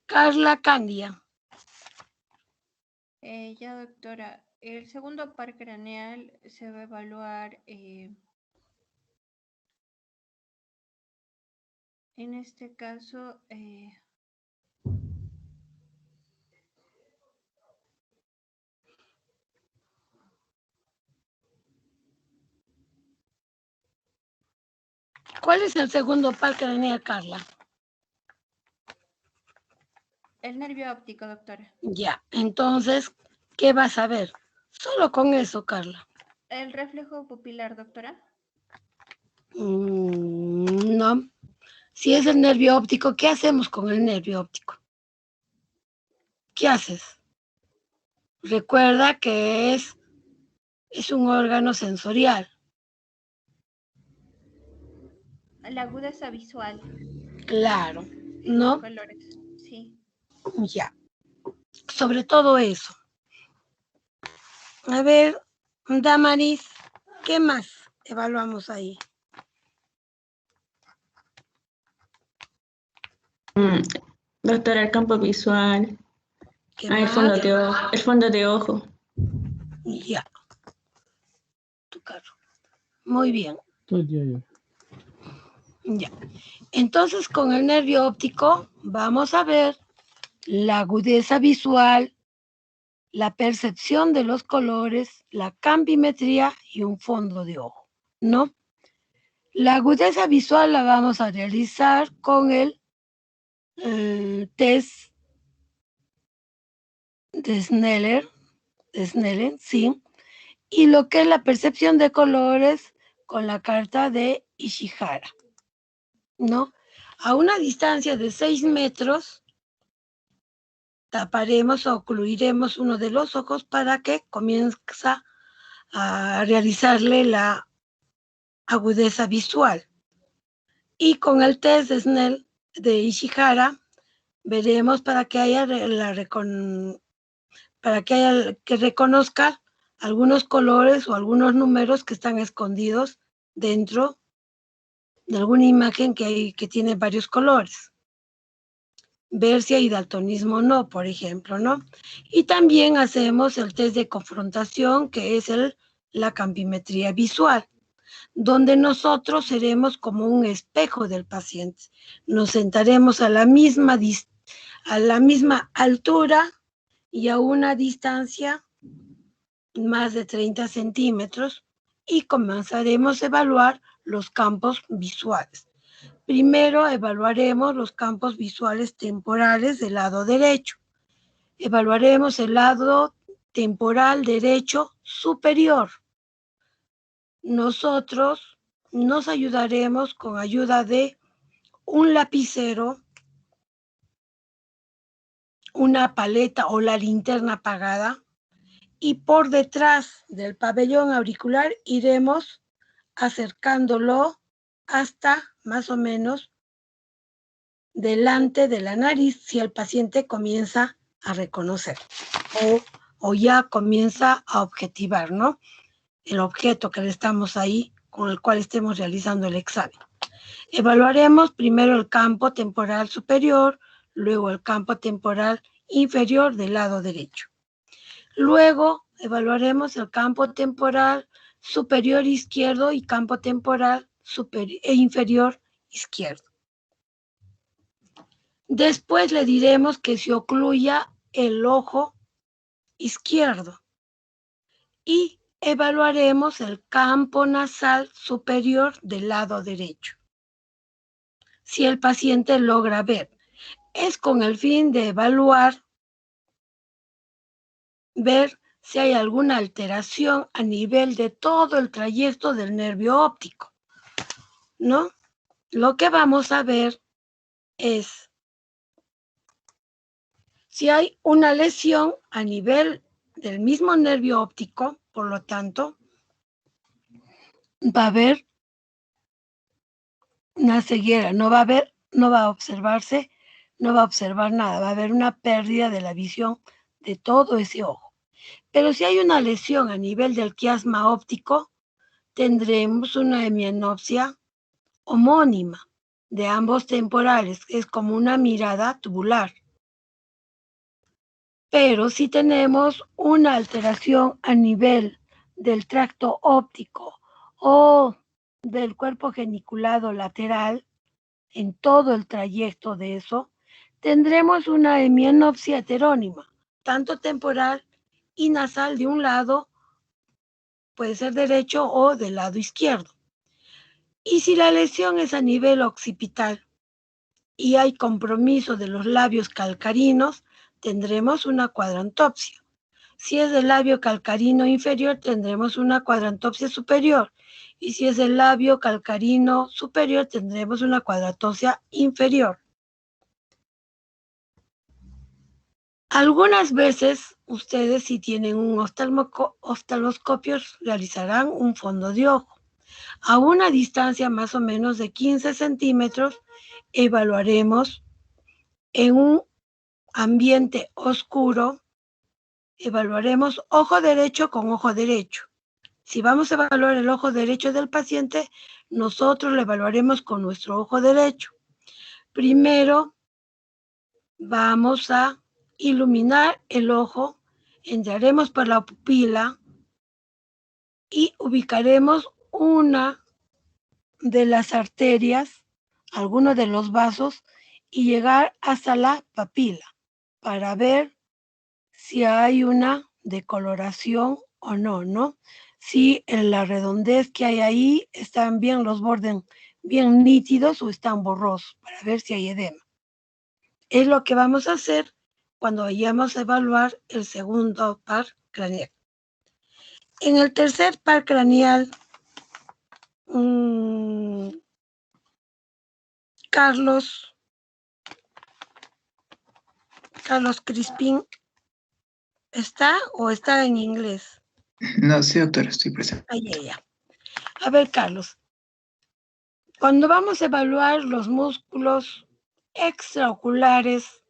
Speaker 1: Carla Candia.
Speaker 2: Ya, doctora, el segundo par craneal se va a evaluar en este caso
Speaker 1: ¿Cuál es el segundo par craneal, Carla?
Speaker 2: el nervio óptico, doctora.
Speaker 1: Ya, entonces, ¿qué vas a ver? Solo con eso, Carla.
Speaker 2: ¿El reflejo pupilar, doctora?
Speaker 1: No. Si es el nervio óptico, ¿qué hacemos con el nervio óptico? ¿Qué haces? Recuerda que es un órgano sensorial.
Speaker 2: La agudeza visual.
Speaker 1: Claro,
Speaker 2: En
Speaker 1: ¿no?
Speaker 2: los colores, sí.
Speaker 1: Ya. Sobre todo eso. A ver, Damaris, ¿qué más evaluamos ahí?
Speaker 7: Doctora, el campo visual.
Speaker 1: ¿Qué
Speaker 7: El
Speaker 1: más?
Speaker 7: fondo de ojo. El fondo de ojo.
Speaker 1: Ya. Tu carro. Muy bien. Ya. Entonces, con el nervio óptico vamos a ver la agudeza visual, la percepción de los colores, la campimetría y un fondo de ojo, ¿no? La agudeza visual la vamos a realizar con el test de Snellen, sí, y lo que es la percepción de colores con la carta de Ishihara, ¿no? A una distancia de 6 metros, taparemos o ocluiremos uno de los ojos para que comience a realizarle la agudeza visual. Y con el test de Snell de Ishihara, veremos para que reconozca algunos colores o algunos números que están escondidos dentro de alguna imagen que tiene varios colores. Ver si hay daltonismo o no, por ejemplo, ¿no? Y también hacemos el test de confrontación, que es la campimetría visual, donde nosotros seremos como un espejo del paciente. Nos sentaremos a la misma altura y a una distancia más de 30 centímetros y comenzaremos a evaluar los campos visuales. Primero evaluaremos los campos visuales temporales del lado derecho. Evaluaremos el lado temporal derecho superior. Nosotros nos ayudaremos con ayuda de un lapicero, una paleta o la linterna apagada, y por detrás del pabellón auricular iremos acercándolo hasta más o menos delante de la nariz, si el paciente comienza a reconocer o ya comienza a objetivar, ¿no? El objeto que le estamos ahí, con el cual estemos realizando el examen. Evaluaremos primero el campo temporal superior, luego el campo temporal inferior del lado derecho. Luego evaluaremos el campo temporal superior izquierdo y campo temporal inferior izquierdo. Después le diremos que se ocluya el ojo izquierdo y evaluaremos el campo nasal superior del lado derecho. Si el paciente logra ver, es con el fin de ver si hay alguna alteración a nivel de todo el trayecto del nervio óptico, ¿no? Lo que vamos a ver es si hay una lesión a nivel del mismo nervio óptico, por lo tanto, va a haber una ceguera, no va a observar nada, va a haber una pérdida de la visión de todo ese ojo. Pero si hay una lesión a nivel del quiasma óptico, tendremos una hemianopsia homónima de ambos temporales, es como una mirada tubular. Pero si tenemos una alteración a nivel del tracto óptico o del cuerpo geniculado lateral, en todo el trayecto de eso, tendremos una hemianopsia heterónima, tanto temporal y nasal de un lado, puede ser derecho o del lado izquierdo. Y si la lesión es a nivel occipital y hay compromiso de los labios calcarinos, tendremos una cuadrantopsia. Si es del labio calcarino inferior, tendremos una cuadrantopsia superior. Y si es del labio calcarino superior, tendremos una cuadrantopsia inferior. Algunas veces, ustedes, si tienen un oftalmoscopio, realizarán un fondo de ojo. A una distancia más o menos de 15 centímetros, evaluaremos en un ambiente oscuro, evaluaremos ojo derecho con ojo derecho. Si vamos a evaluar el ojo derecho del paciente, nosotros lo evaluaremos con nuestro ojo derecho. Primero, vamos a iluminar el ojo, entraremos por la pupila y ubicaremos una de las arterias, alguno de los vasos, y llegar hasta la papila para ver si hay una decoloración o no, ¿no? Si en la redondez que hay ahí están bien los bordes bien nítidos o están borrosos, para ver si hay edema. Es lo que vamos a hacer cuando vayamos a evaluar el segundo par craneal. En el tercer par craneal, Carlos Crispín, ¿está o está en inglés?
Speaker 8: No, sí, doctora, estoy presente.
Speaker 1: Ya. A ver, Carlos, cuando vamos a evaluar los músculos extraoculares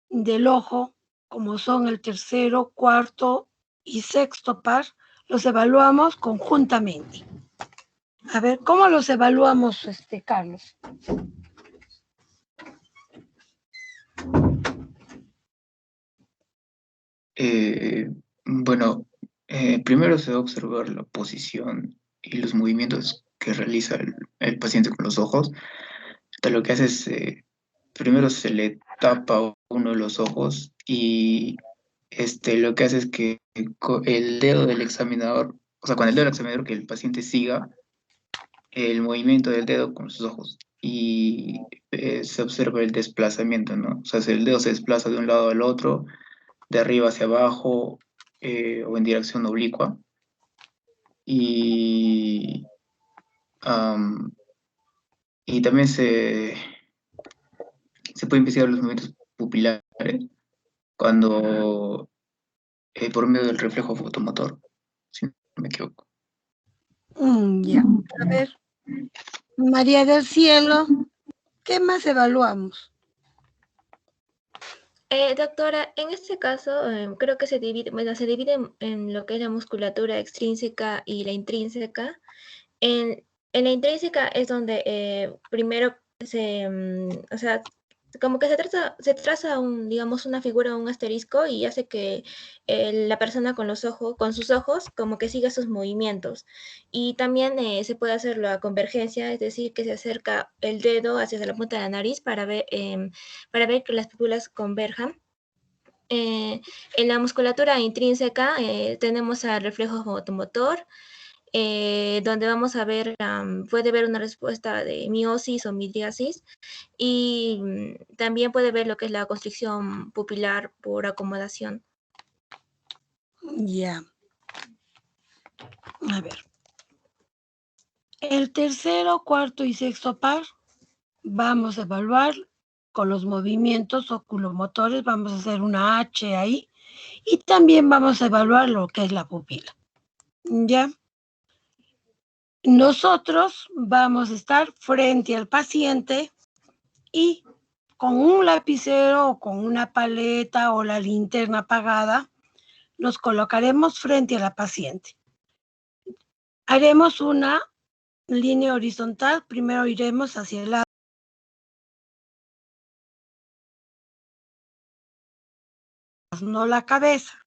Speaker 1: del ojo, como son el tercero, cuarto y sexto par, los evaluamos conjuntamente. A ver, ¿cómo los evaluamos, Carlos?
Speaker 8: Bueno, primero se va a observar la posición y los movimientos que realiza el paciente con los ojos. Entonces, lo que hace es, primero se le tapa uno de los ojos y lo que hace es que el dedo del examinador, o sea, con el dedo del examinador que el paciente siga el movimiento del dedo con sus ojos y se observa el desplazamiento, ¿no? O sea, si el dedo se desplaza de un lado al otro, de arriba hacia abajo o en dirección oblicua. Y, am, y también se puede investigar los movimientos pupilares cuando por medio del reflejo fotomotor, si no me equivoco.
Speaker 1: Ya, a ver. María del Cielo, ¿qué más evaluamos?
Speaker 9: Doctora, en este caso creo que se divide, bueno, se divide en lo que es la musculatura extrínseca y la intrínseca. En la intrínseca es donde primero o sea, como que se traza digamos, una figura, un asterisco y hace que la persona con sus ojos, como que siga sus movimientos. Y también se puede hacer la convergencia, es decir, que se acerca el dedo hacia la punta de la nariz para ver que las pupilas converjan. En la musculatura intrínseca tenemos al reflejo fotomotor, donde vamos a ver, puede ver una respuesta de miosis o midriasis y también puede ver lo que es la constricción pupilar por acomodación.
Speaker 1: Ya. A ver. El tercero, cuarto y sexto par vamos a evaluar con los movimientos oculomotores, vamos a hacer una H ahí y también vamos a evaluar lo que es la pupila. ¿Ya? Nosotros vamos a estar frente al paciente y con un lapicero o con una paleta o la linterna apagada, nos colocaremos frente a la paciente. Haremos una línea horizontal, primero iremos hacia el lado, no la cabeza,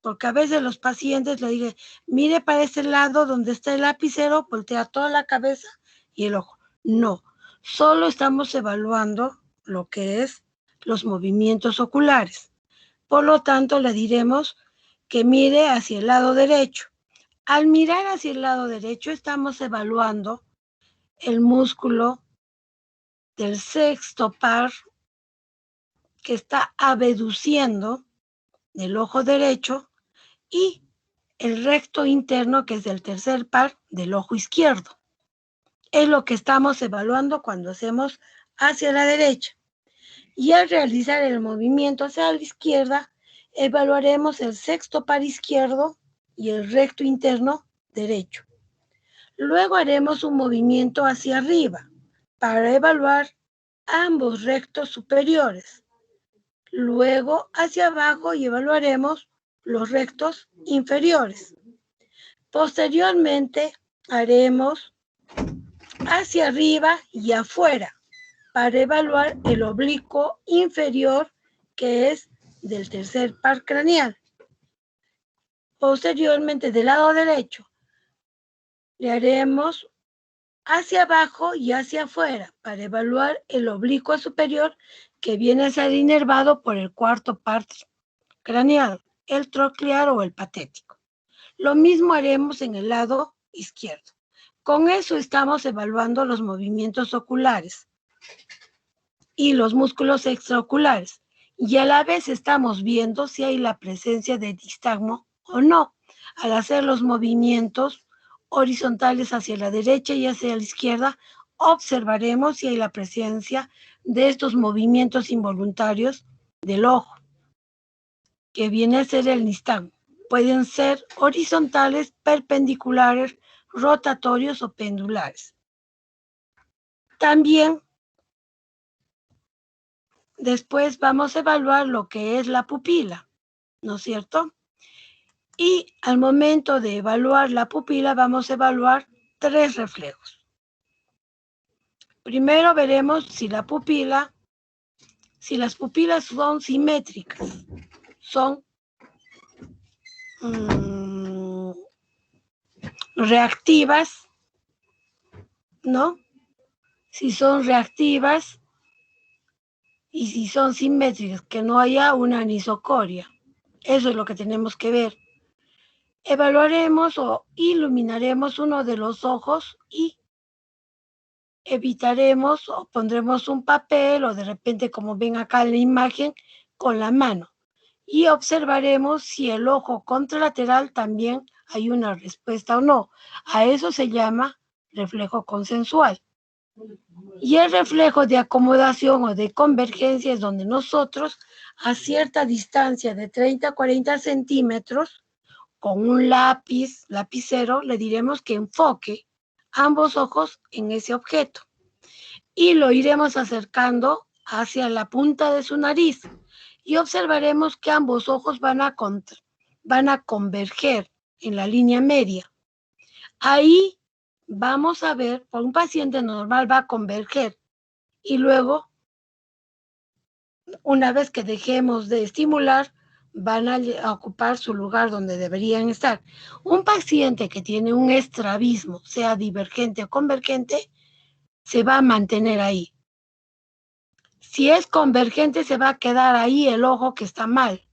Speaker 1: porque a veces los pacientes le dicen, mire para ese lado donde está el lapicero, voltea toda la cabeza y el ojo. No, solo estamos evaluando lo que es los movimientos oculares. Por lo tanto, le diremos que mire hacia el lado derecho. Al mirar hacia el lado derecho, estamos evaluando el músculo del sexto par que está abduciendo del ojo derecho y el recto interno, que es del tercer par del ojo izquierdo. Es lo que estamos evaluando cuando hacemos hacia la derecha. Y al realizar el movimiento hacia la izquierda, evaluaremos el sexto par izquierdo y el recto interno derecho. Luego haremos un movimiento hacia arriba para evaluar ambos rectos superiores. Luego hacia abajo y evaluaremos los rectos inferiores. Posteriormente haremos hacia arriba y afuera para evaluar el oblicuo inferior, que es del tercer par craneal. Posteriormente, del lado derecho, le haremos hacia abajo y hacia afuera para evaluar el oblicuo superior, que viene a ser inervado por el cuarto par craneal, el troclear o el patético. Lo mismo haremos en el lado izquierdo. Con eso estamos evaluando los movimientos oculares y los músculos extraoculares. Y a la vez estamos viendo si hay la presencia de nistagmo o no. Al hacer los movimientos horizontales hacia la derecha y hacia la izquierda, observaremos si hay la presencia de estos movimientos involuntarios del ojo, que viene a ser el nistagmo. Pueden ser horizontales, perpendiculares, rotatorios o pendulares. También después vamos a evaluar lo que es la pupila, ¿no es cierto? Y al momento de evaluar la pupila vamos a evaluar 3 reflejos. Primero veremos si las pupilas son simétricas, son reactivas, ¿no? Si son reactivas y si son simétricas, que no haya una anisocoria. Eso es lo que tenemos que ver. Evaluaremos o iluminaremos uno de los ojos y evitaremos o pondremos un papel o de repente, como ven acá en la imagen, con la mano. Y observaremos si el ojo contralateral también hay una respuesta o no. A eso se llama reflejo consensual. Y el reflejo de acomodación o de convergencia es donde nosotros, a cierta distancia de 30 a 40 centímetros, con un lapicero, le diremos que enfoque ambos ojos en ese objeto. Y lo iremos acercando hacia la punta de su nariz. Y observaremos que ambos ojos van a converger en la línea media. Ahí vamos a ver, por un paciente normal va a converger y luego, una vez que dejemos de estimular, van a ocupar su lugar donde deberían estar. Un paciente que tiene un estrabismo, sea divergente o convergente, se va a mantener ahí. Si es convergente, se va a quedar ahí el ojo que está mal,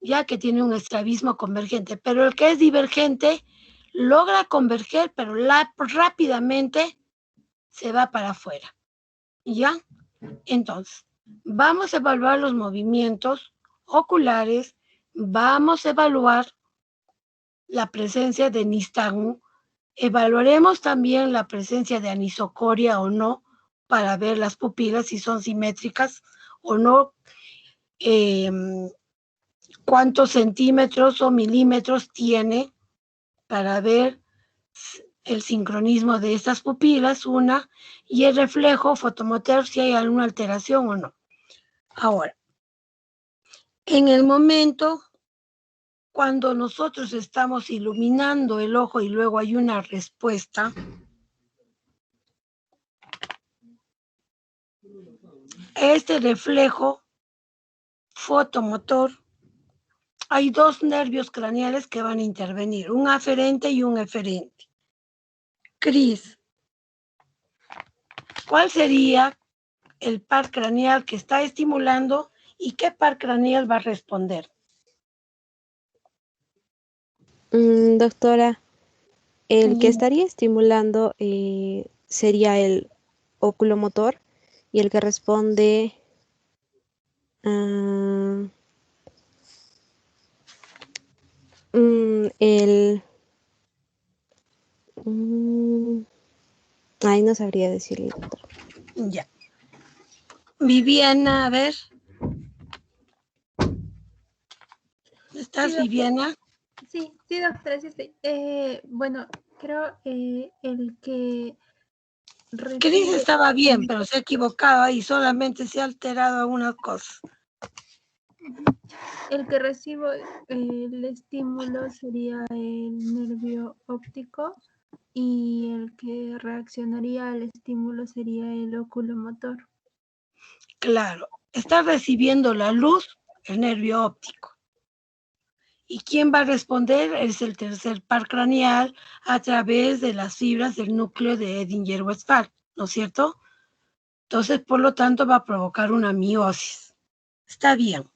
Speaker 1: ya que tiene un estrabismo convergente. Pero el que es divergente logra converger, pero rápidamente se va para afuera. ¿Ya? Entonces, vamos a evaluar los movimientos oculares, vamos a evaluar la presencia de nistagmo, evaluaremos también la presencia de anisocoria o no, para ver las pupilas si son simétricas o no, cuántos centímetros o milímetros tiene, para ver el sincronismo de estas pupilas, una, y el reflejo fotomotor, si hay alguna alteración o no. Ahora, en el momento cuando nosotros estamos iluminando el ojo y luego hay una respuesta, este reflejo fotomotor, hay dos nervios craneales que van a intervenir, un aferente y un eferente. Cris, ¿cuál sería el par craneal que está estimulando y qué par craneal va a responder?
Speaker 4: Doctora, el que estaría estimulando sería el oculomotor y el que responde ay, no sabría decirle, doctor.
Speaker 1: Ya. Viviana, a ver. ¿Estás,
Speaker 10: Sí,
Speaker 1: Viviana?
Speaker 10: Sí, doctora, sí estoy. Bueno, creo el que
Speaker 1: Cris estaba bien, pero se ha equivocado ahí, solamente se ha alterado algunas cosas.
Speaker 10: El que recibo el estímulo sería el nervio óptico y el que reaccionaría al estímulo sería el oculomotor.
Speaker 1: Claro, está recibiendo la luz el nervio óptico. ¿Y quién va a responder? Es el tercer par craneal a través de las fibras del núcleo de Edinger-Westphal, ¿no es cierto? Entonces, por lo tanto, va a provocar una miosis. Está bien.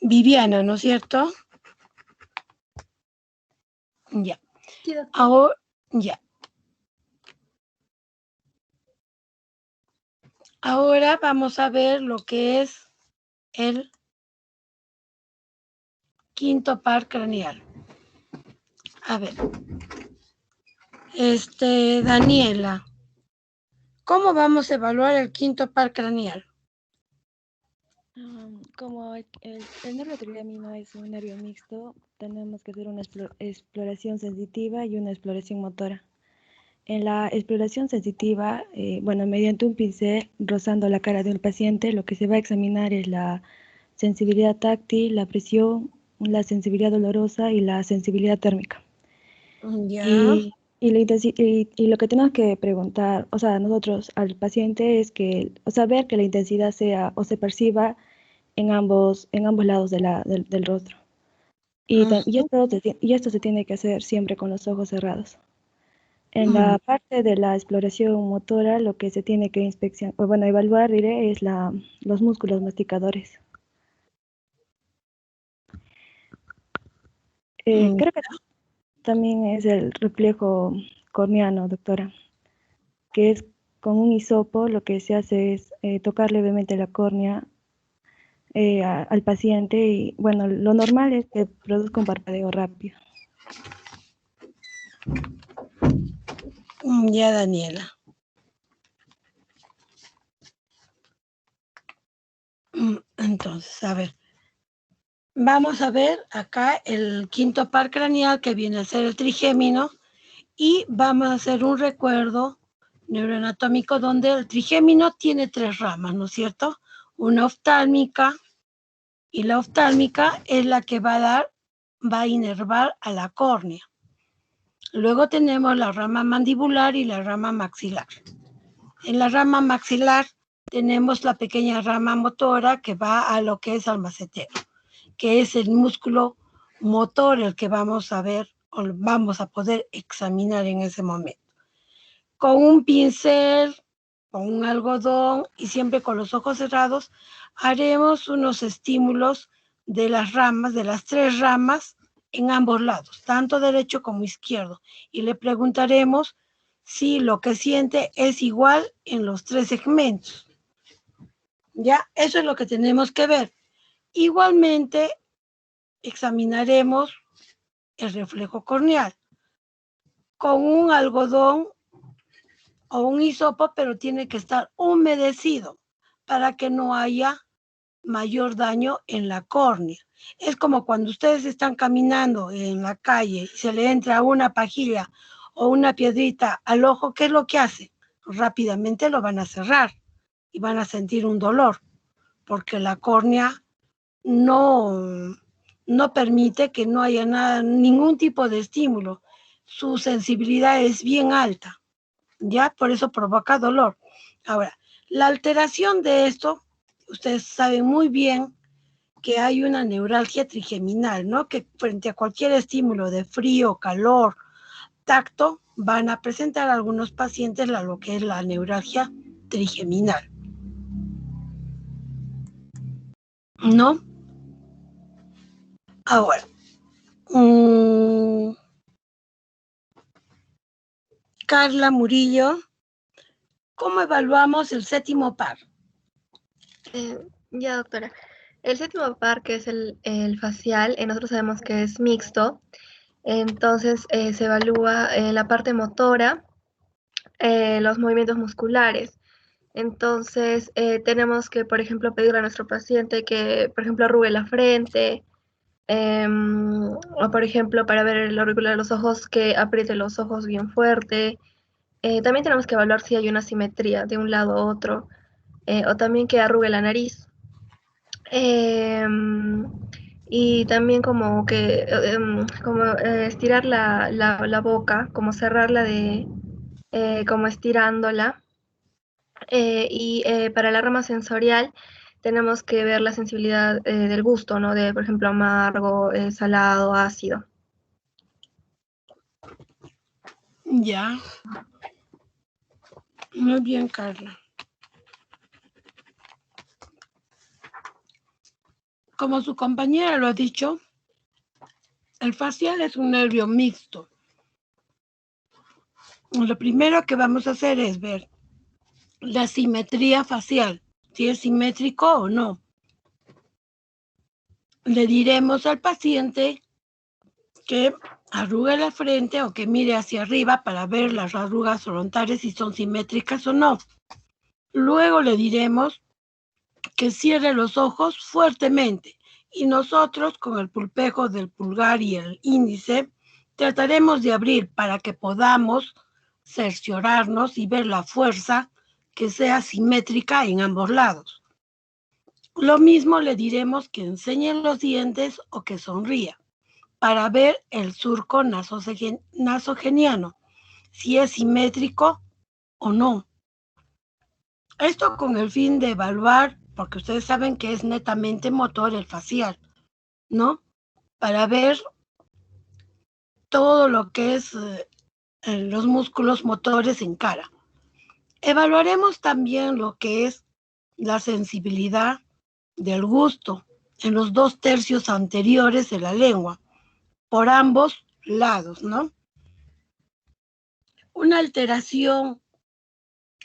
Speaker 1: Viviana, ¿no es cierto? Ya.
Speaker 10: Sí,
Speaker 1: ahora, ya. Ahora vamos a ver lo que es el quinto par craneal. A ver. Daniela, ¿cómo vamos a evaluar el quinto par craneal?
Speaker 11: Como el nervio trigemino es un nervio mixto, tenemos que hacer una exploración sensitiva y una exploración motora. En la exploración sensitiva, mediante un pincel rozando la cara de un paciente, lo que se va a examinar es la sensibilidad táctil, la presión la sensibilidad dolorosa y la sensibilidad térmica.
Speaker 1: Ya.
Speaker 11: Y lo que tenemos que preguntar, o sea, nosotros al paciente es que, o sea, ver que la intensidad sea o se perciba en ambos lados del rostro. Y esto se tiene que hacer siempre con los ojos cerrados. En la parte de la exploración motora, lo que se tiene que evaluar, diré, es los músculos masticadores. Creo que también es el reflejo corneano, doctora, que es con un hisopo lo que se hace es tocar levemente la córnea al paciente y, bueno, lo normal es que produzca un parpadeo rápido.
Speaker 1: Ya, Daniela. Entonces, a ver. Vamos a ver acá el quinto par craneal, que viene a ser el trigémino, y vamos a hacer un recuerdo neuroanatómico donde el trigémino tiene 3 ramas, ¿no es cierto? Una oftálmica, y la oftálmica es la que va a inervar a la córnea. Luego tenemos la rama mandibular y la rama maxilar. En la rama maxilar tenemos la pequeña rama motora que va a lo que es al macetero, que es el músculo motor el que vamos a ver o vamos a poder examinar en ese momento. Con un pincel, con un algodón y siempre con los ojos cerrados, haremos unos estímulos de las ramas, de las 3 ramas en ambos lados, tanto derecho como izquierdo, y le preguntaremos si lo que siente es igual en los 3 segmentos. Ya, eso es lo que tenemos que ver. Igualmente, examinaremos el reflejo corneal con un algodón o un hisopo, pero tiene que estar humedecido para que no haya mayor daño en la córnea. Es como cuando ustedes están caminando en la calle y se le entra una pajilla o una piedrita al ojo, ¿qué es lo que hace? Rápidamente lo van a cerrar y van a sentir un dolor, porque la córnea no permite que no haya ningún tipo de estímulo. Su sensibilidad es bien alta, ¿ya? Por eso provoca dolor. Ahora, la alteración de esto, ustedes saben muy bien que hay una neuralgia trigeminal, ¿no? Que frente a cualquier estímulo de frío, calor, tacto, van a presentar algunos pacientes lo que es la neuralgia trigeminal, ¿no? Ahora, Carla Murillo, ¿cómo evaluamos el séptimo par?
Speaker 9: Ya, doctora. El séptimo par, que es el facial, nosotros sabemos que es mixto. Entonces, se evalúa la parte motora, los movimientos musculares. Entonces, tenemos que, por ejemplo, pedirle a nuestro paciente que, por ejemplo, arrugue la frente, o, por ejemplo, para ver el auricular de los ojos, que apriete los ojos bien fuerte. También tenemos que evaluar si hay una simetría de un lado a otro, o también que arrugue la nariz. Y también como que estirar la boca, como cerrarla como estirándola. Y para la rama sensorial tenemos que ver la sensibilidad del gusto, ¿no? De, por ejemplo, amargo, salado, ácido.
Speaker 1: Ya. Muy bien, Carla. Como su compañera lo ha dicho, el facial es un nervio mixto. Lo primero que vamos a hacer es ver la simetría facial, si es simétrico o no. Le diremos al paciente que arrugue la frente o que mire hacia arriba para ver las arrugas frontales si son simétricas o no. Luego le diremos que cierre los ojos fuertemente y nosotros con el pulpejo del pulgar y el índice trataremos de abrir para que podamos cerciorarnos y ver la fuerza que sea simétrica en ambos lados. Lo mismo le diremos que enseñe los dientes o que sonría para ver el surco nasogeniano, si es simétrico o no. Esto con el fin de evaluar, porque ustedes saben que es netamente motor el facial, ¿no? Para ver todo lo que es los músculos motores en cara. Evaluaremos también lo que es la sensibilidad del gusto en los 2/3 anteriores de la lengua, por ambos lados, ¿no? Una alteración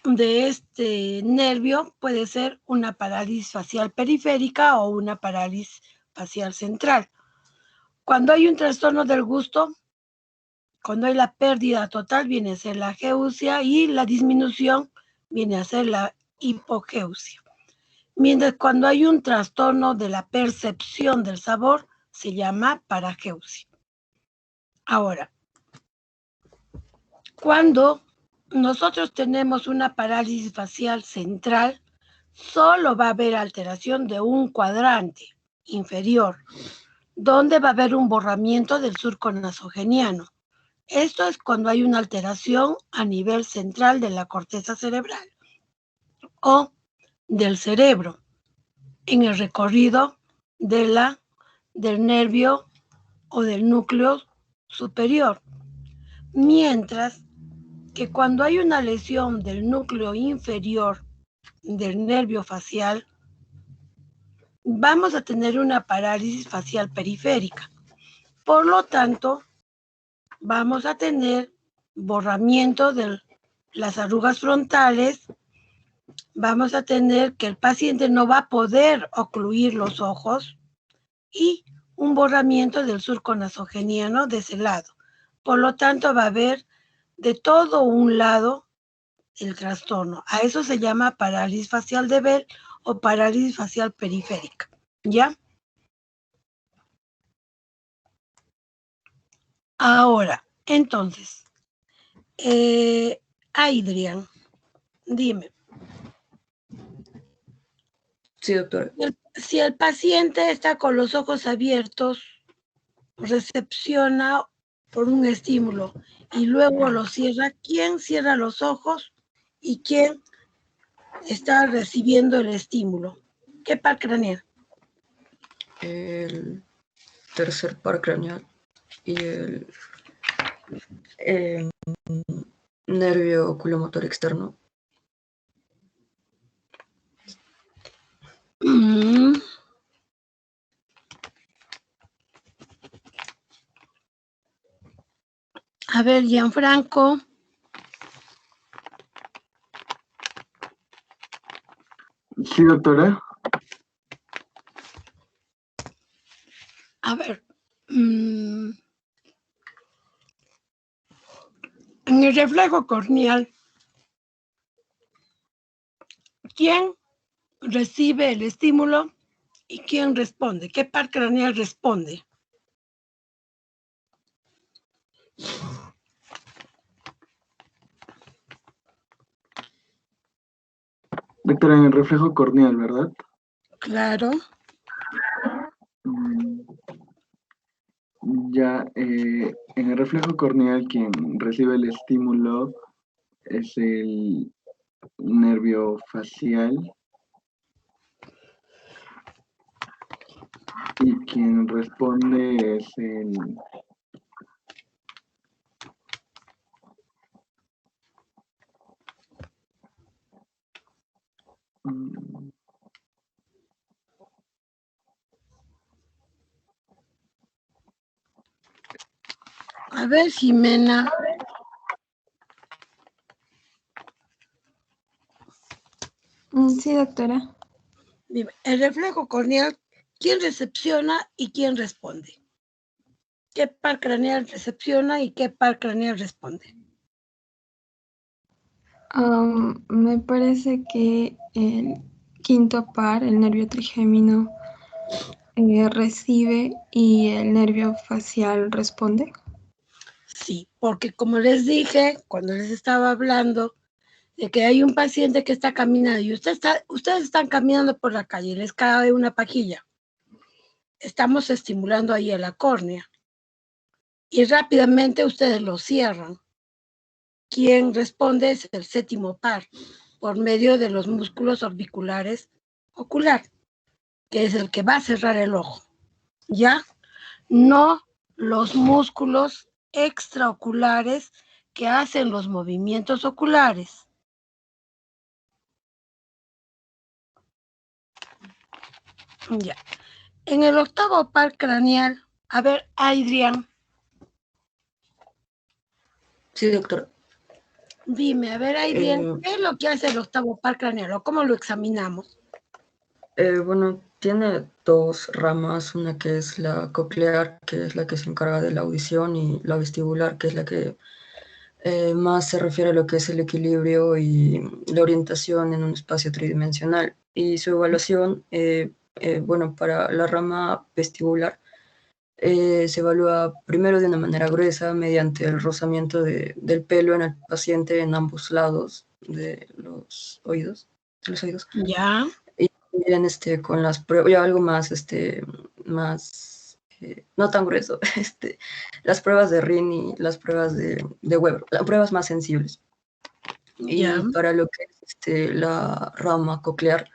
Speaker 1: de este nervio puede ser una parálisis facial periférica o una parálisis facial central. Cuando hay un trastorno del gusto, cuando hay la pérdida total, viene a ser la ageusia y la disminución viene a ser la hipogeusia. Mientras cuando hay un trastorno de la percepción del sabor, se llama parageusia. Ahora, cuando nosotros tenemos una parálisis facial central, solo va a haber alteración de un cuadrante inferior, donde va a haber un borramiento del surco nasogeniano. Esto es cuando hay una alteración a nivel central de la corteza cerebral o del cerebro en el recorrido del nervio o del núcleo superior. Mientras que cuando hay una lesión del núcleo inferior del nervio facial, vamos a tener una parálisis facial periférica. Por lo tanto, vamos a tener borramiento de las arrugas frontales, vamos a tener que el paciente no va a poder ocluir los ojos y un borramiento del surco nasogeniano de ese lado. Por lo tanto, va a haber de todo un lado el trastorno. A eso se llama parálisis facial de Bell o parálisis facial periférica. ¿Ya? Ahora, entonces, Adrián, dime.
Speaker 12: Sí, doctora.
Speaker 1: Si el paciente está con los ojos abiertos, recepciona por un estímulo y luego lo cierra, ¿quién cierra los ojos y quién está recibiendo el estímulo? ¿Qué par craneal?
Speaker 12: El tercer par craneal y el nervio oculomotor externo.
Speaker 1: A ver, Gianfranco.
Speaker 3: Sí, doctora.
Speaker 1: A ver. En el reflejo corneal, ¿quién recibe el estímulo y quién responde? ¿Qué par craneal responde?
Speaker 3: Doctora, en el reflejo corneal, ¿verdad?
Speaker 1: Claro.
Speaker 3: Ya, en el reflejo corneal quien recibe el estímulo es el nervio facial y quien responde es el
Speaker 1: A ver, Jimena.
Speaker 10: Sí, doctora.
Speaker 1: Dime, el reflejo corneal, ¿quién recepciona y quién responde? ¿Qué par craneal recepciona y qué par craneal responde?
Speaker 10: Me parece que el quinto par, el nervio trigémino, recibe y el nervio facial responde.
Speaker 1: Sí, porque como les dije, cuando les estaba hablando de que hay un paciente que está caminando y ustedes están caminando por la calle y les cae una pajilla. Estamos estimulando ahí a la córnea y rápidamente ustedes lo cierran. Quien responde es el séptimo par por medio de los músculos orbiculares ocular, que es el que va a cerrar el ojo, ¿ya? No los músculos extraoculares que hacen los movimientos oculares. Ya. En el octavo par craneal, a ver, Adrián,
Speaker 12: Sí, doctora.
Speaker 1: dime, a ver, Adrián, ¿qué es lo que hace el octavo par craneal o cómo lo examinamos?
Speaker 12: Bueno, tiene dos ramas, una que es la coclear, que es la que se encarga de la audición, y la vestibular, que es la que más se refiere a lo que es el equilibrio y la orientación en un espacio tridimensional. Y su evaluación, bueno, para la rama vestibular, se evalúa primero de una manera gruesa mediante el rozamiento del pelo en el paciente en ambos lados de los oídos.
Speaker 1: Ya.
Speaker 12: Y también con las pruebas, ya algo más, no tan grueso, las pruebas de Rin y las pruebas de Weber, las pruebas más sensibles.
Speaker 1: Ya.
Speaker 12: Y para lo que es la rama coclear,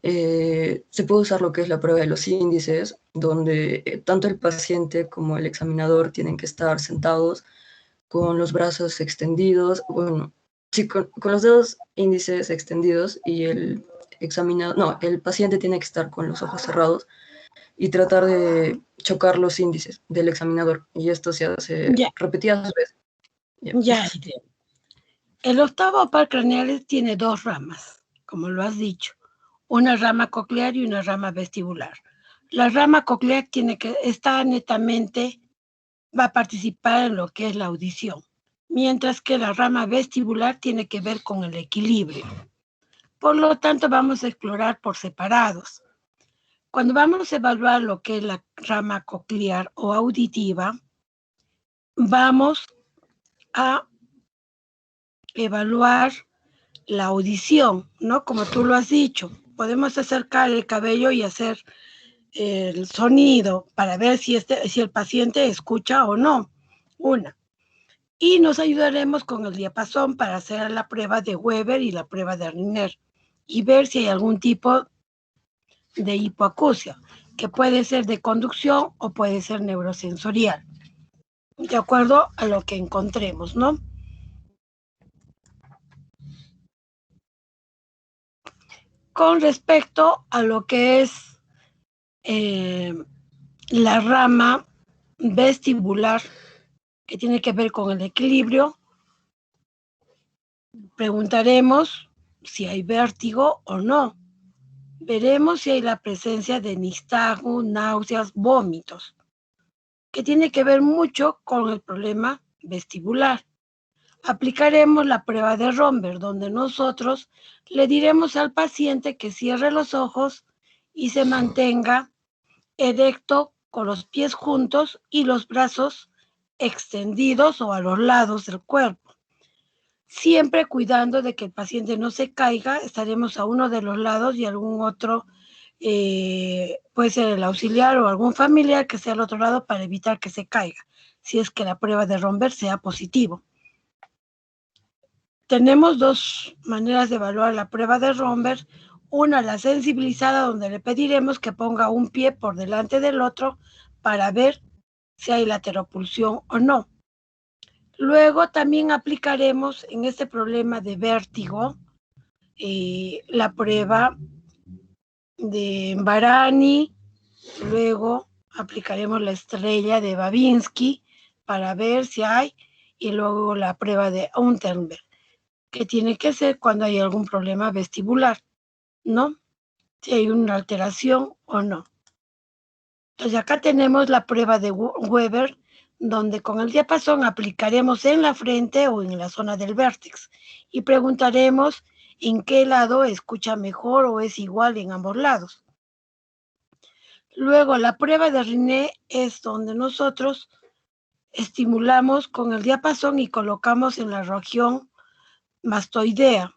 Speaker 12: se puede usar lo que es la prueba de los índices, donde tanto el paciente como el examinador tienen que estar sentados con los brazos extendidos, bueno, sí, con los dedos índices extendidos, y el paciente tiene que estar con los ojos cerrados y tratar de chocar los índices del examinador, y esto se hace repetidas veces.
Speaker 1: Ya. El octavo par craneal tiene dos ramas, como lo has dicho, una rama coclear y una rama vestibular. La rama coclear está netamente, va a participar en lo que es la audición, mientras que la rama vestibular tiene que ver con el equilibrio. Por lo tanto, vamos a explorar por separados. Cuando vamos a evaluar lo que es la rama coclear o auditiva, vamos a evaluar la audición, ¿no? Como tú lo has dicho, podemos acercar el cabello y hacer el sonido para ver si el paciente escucha o no. Una. Y nos ayudaremos con el diapasón para hacer la prueba de Weber y la prueba de Riner y ver si hay algún tipo de hipoacusia, que puede ser de conducción o puede ser neurosensorial, de acuerdo a lo que encontremos, ¿no? Con respecto a lo que es la rama vestibular, que tiene que ver con el equilibrio, preguntaremos si hay vértigo o no. Veremos si hay la presencia de nistagmo, náuseas, vómitos, que tiene que ver mucho con el problema vestibular. Aplicaremos la prueba de Romberg, donde nosotros le diremos al paciente que cierre los ojos y se mantenga erecto con los pies juntos y los brazos extendidos o a los lados del cuerpo. Siempre cuidando de que el paciente no se caiga, estaremos a uno de los lados y algún otro, puede ser el auxiliar o algún familiar que sea al otro lado para evitar que se caiga, si es que la prueba de Romberg sea positivo. Tenemos dos maneras de evaluar la prueba de Romberg. Una, la sensibilizada, donde le pediremos que ponga un pie por delante del otro para ver si hay lateropulsión o no. Luego también aplicaremos en este problema de vértigo la prueba de Barani, luego aplicaremos la estrella de Babinski para ver si hay, y luego la prueba de Unterberg, que tiene que ser cuando hay algún problema vestibular, ¿no? Si hay una alteración o no. Entonces acá tenemos la prueba de Weber, donde con el diapasón aplicaremos en la frente o en la zona del vértex y preguntaremos en qué lado escucha mejor o es igual en ambos lados. Luego la prueba de Riné es donde nosotros estimulamos con el diapasón y colocamos en la región mastoidea.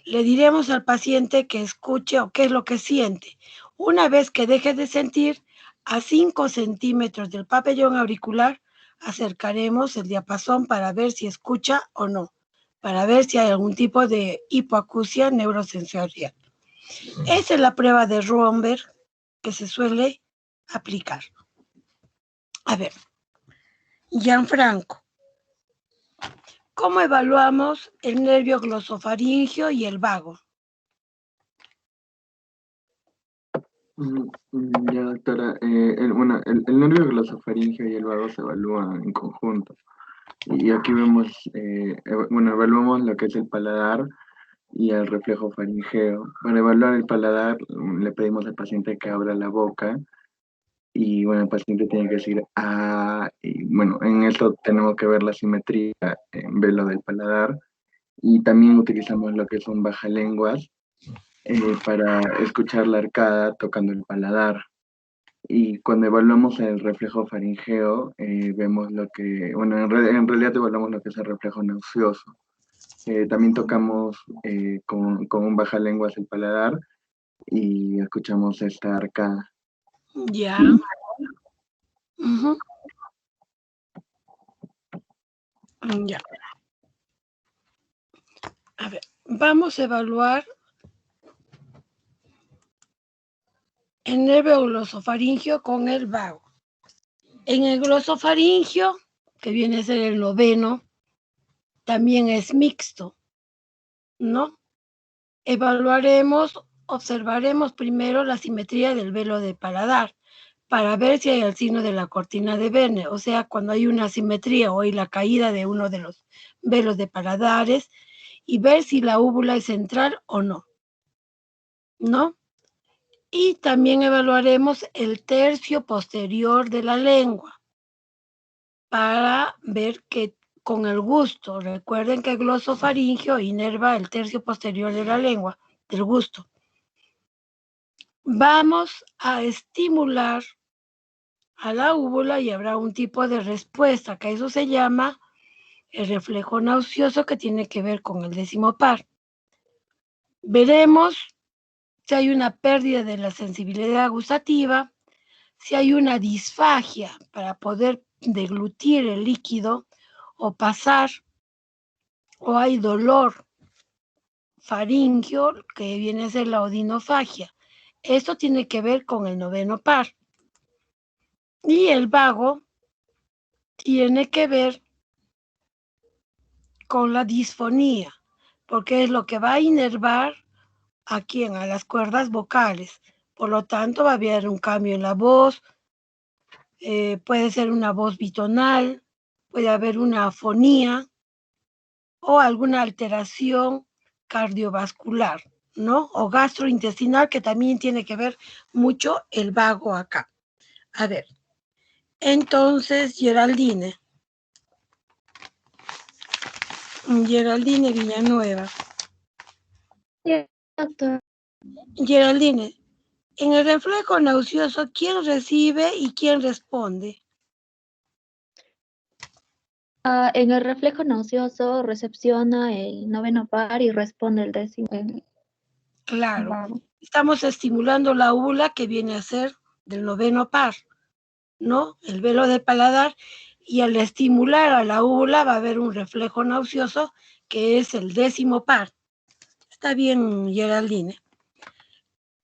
Speaker 1: Le diremos al paciente que escuche o qué es lo que siente. Una vez que deje de sentir, a 5 centímetros del pabellón auricular, acercaremos el diapasón para ver si escucha o no, para ver si hay algún tipo de hipoacusia neurosensorial. Esa es la prueba de Romberg que se suele aplicar. A ver, Gianfranco, ¿cómo evaluamos el nervio glosofaringeo y el vago?
Speaker 3: Ya, doctora, el nervio glosofaringeo y el vago se evalúan en conjunto. Y aquí vemos, evaluamos lo que es el paladar y el reflejo faringeo. Para evaluar el paladar, le pedimos al paciente que abra la boca y, bueno, el paciente tiene que decir ah, y, bueno, en esto tenemos que ver la simetría en velo del paladar y también utilizamos lo que son bajalenguas para escuchar la arcada tocando el paladar. Y cuando evaluamos el reflejo faringeo, vemos lo que, bueno, en realidad evaluamos lo que es el reflejo nauseoso. También tocamos con un bajalenguas el paladar y escuchamos esta arcada.
Speaker 1: Ya. Ya. A ver, vamos a evaluar el nervio glosofaringeo con el vago. En el glosofaringeo, que viene a ser el noveno, también es mixto, ¿no? Observaremos primero la simetría del velo de paladar para ver si hay el signo de la cortina de Werner, o sea, cuando hay una simetría o hay la caída de uno de los velos de paladares y ver si la úvula es central o no, ¿no? Y también evaluaremos el tercio posterior de la lengua para ver que con el gusto, recuerden que el glosofaringeo inerva el tercio posterior de la lengua, del gusto. Vamos a estimular a la úvula y habrá un tipo de respuesta, que eso se llama el reflejo nauseoso, que tiene que ver con el décimo par. Veremos si hay una pérdida de la sensibilidad gustativa, si hay una disfagia para poder deglutir el líquido o pasar, o hay dolor faríngeo, que viene a ser la odinofagia. Esto tiene que ver con el noveno par. Y el vago tiene que ver con la disfonía, porque es lo que va a inervar a las cuerdas vocales. Por lo tanto, va a haber un cambio en la voz, puede ser una voz bitonal, puede haber una afonía o alguna alteración cardiovascular, ¿no? O gastrointestinal, que también tiene que ver mucho el vago acá. A ver, entonces, Geraldine Villanueva.
Speaker 5: Sí, doctor.
Speaker 1: Geraldine, en el reflejo nauseoso, ¿quién recibe y quién responde?
Speaker 5: En el reflejo nauseoso recepciona el noveno par y responde el décimo.
Speaker 1: Claro,
Speaker 5: vago.
Speaker 1: estamos estimulando la úvula, que viene a ser del noveno par, ¿no? El velo del paladar, y al estimular a la úvula va a haber un reflejo nauseoso, que es el décimo par. Está bien, Geraldine.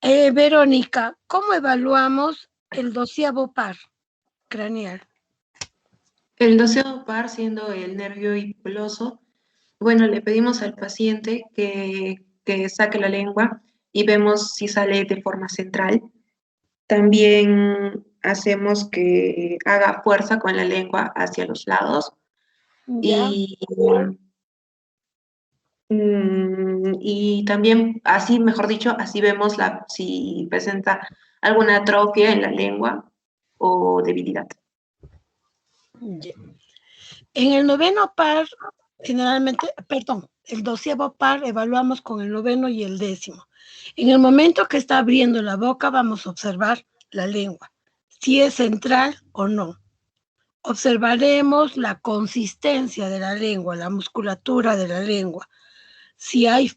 Speaker 1: Verónica, ¿cómo evaluamos el 12º par craneal?
Speaker 7: El 12º par, siendo el nervio hipuloso, bueno, le pedimos al paciente que saque la lengua y vemos si sale de forma central. También hacemos que haga fuerza con la lengua hacia los lados.
Speaker 1: Ya.
Speaker 7: Y también, así, mejor dicho, así vemos si presenta alguna atrofia en la lengua o debilidad.
Speaker 1: Ya. En el noveno par, generalmente, perdón, el 12º par evaluamos con el noveno y el décimo. En el momento que está abriendo la boca, vamos a observar la lengua, si es central o no. observaremos la consistencia de la lengua, la musculatura de la lengua, si hay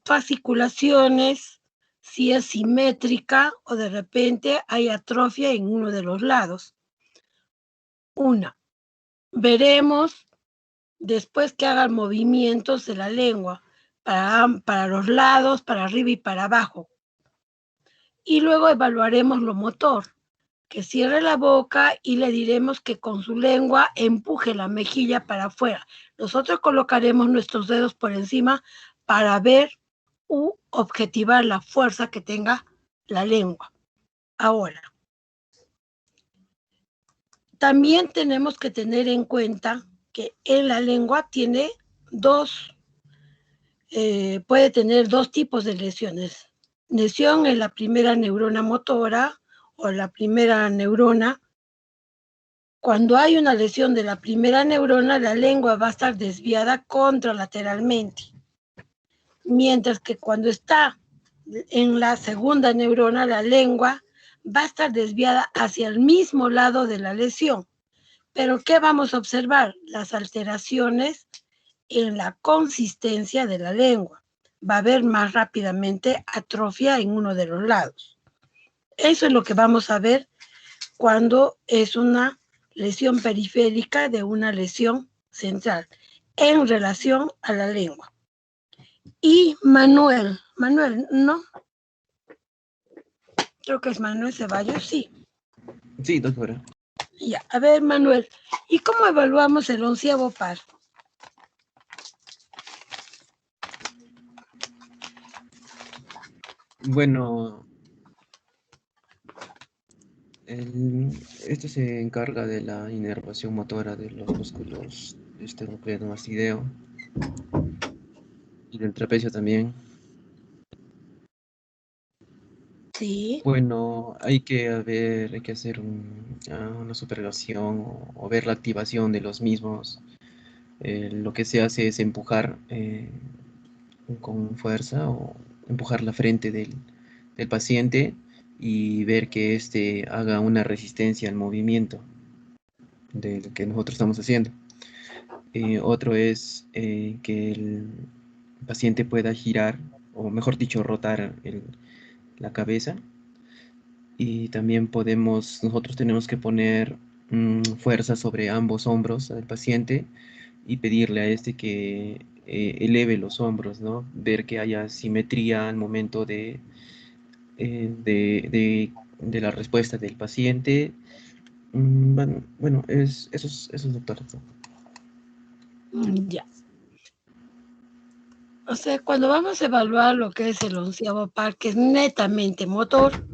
Speaker 1: fasciculaciones, si es simétrica o de repente hay atrofia en uno de los lados. Veremos después que hagan movimientos de la lengua para los lados, para arriba y para abajo. Y luego evaluaremos lo motor, que cierre la boca y le diremos que con su lengua empuje la mejilla para afuera. Nosotros colocaremos nuestros dedos por encima para ver u objetivar la fuerza que tenga la lengua. Ahora, también tenemos que tener en cuenta que en la lengua tiene puede tener dos tipos de lesiones. Lesión en la primera neurona motora o la primera neurona. Cuando hay una lesión de la primera neurona, la lengua va a estar desviada contralateralmente. Mientras que cuando está en la segunda neurona, la lengua va a estar desviada hacia el mismo lado de la lesión. Pero ¿qué vamos a observar? Las alteraciones en la consistencia de la lengua. Va a haber más rápidamente atrofia en uno de los lados. Eso es lo que vamos a ver cuando es una lesión periférica de una lesión central en relación a la lengua. Y Manuel, ¿no? Creo que es Manuel Ceballos, sí.
Speaker 13: Sí, doctora.
Speaker 1: Ya, a ver, Manuel, ¿y cómo evaluamos el 11º par?
Speaker 13: Bueno, esto se encarga de la inervación motora de los músculos esternocleidomastoideo y del trapecio también.
Speaker 1: Sí.
Speaker 13: Bueno, hay que hacer una supergación o ver la activación de los mismos. Lo que se hace es empujar con fuerza o empujar la frente del paciente y ver que éste haga una resistencia al movimiento del que nosotros estamos haciendo. Otro es que el paciente pueda girar, o mejor dicho, rotar la cabeza. Y también nosotros tenemos que poner fuerza sobre ambos hombros al paciente y pedirle a este que eleve los hombros, ¿no? Ver que haya simetría al momento de la respuesta del paciente. Bueno, eso es, doctor.
Speaker 1: Ya. O sea, cuando vamos a evaluar lo que es el 11º par, que es netamente motor,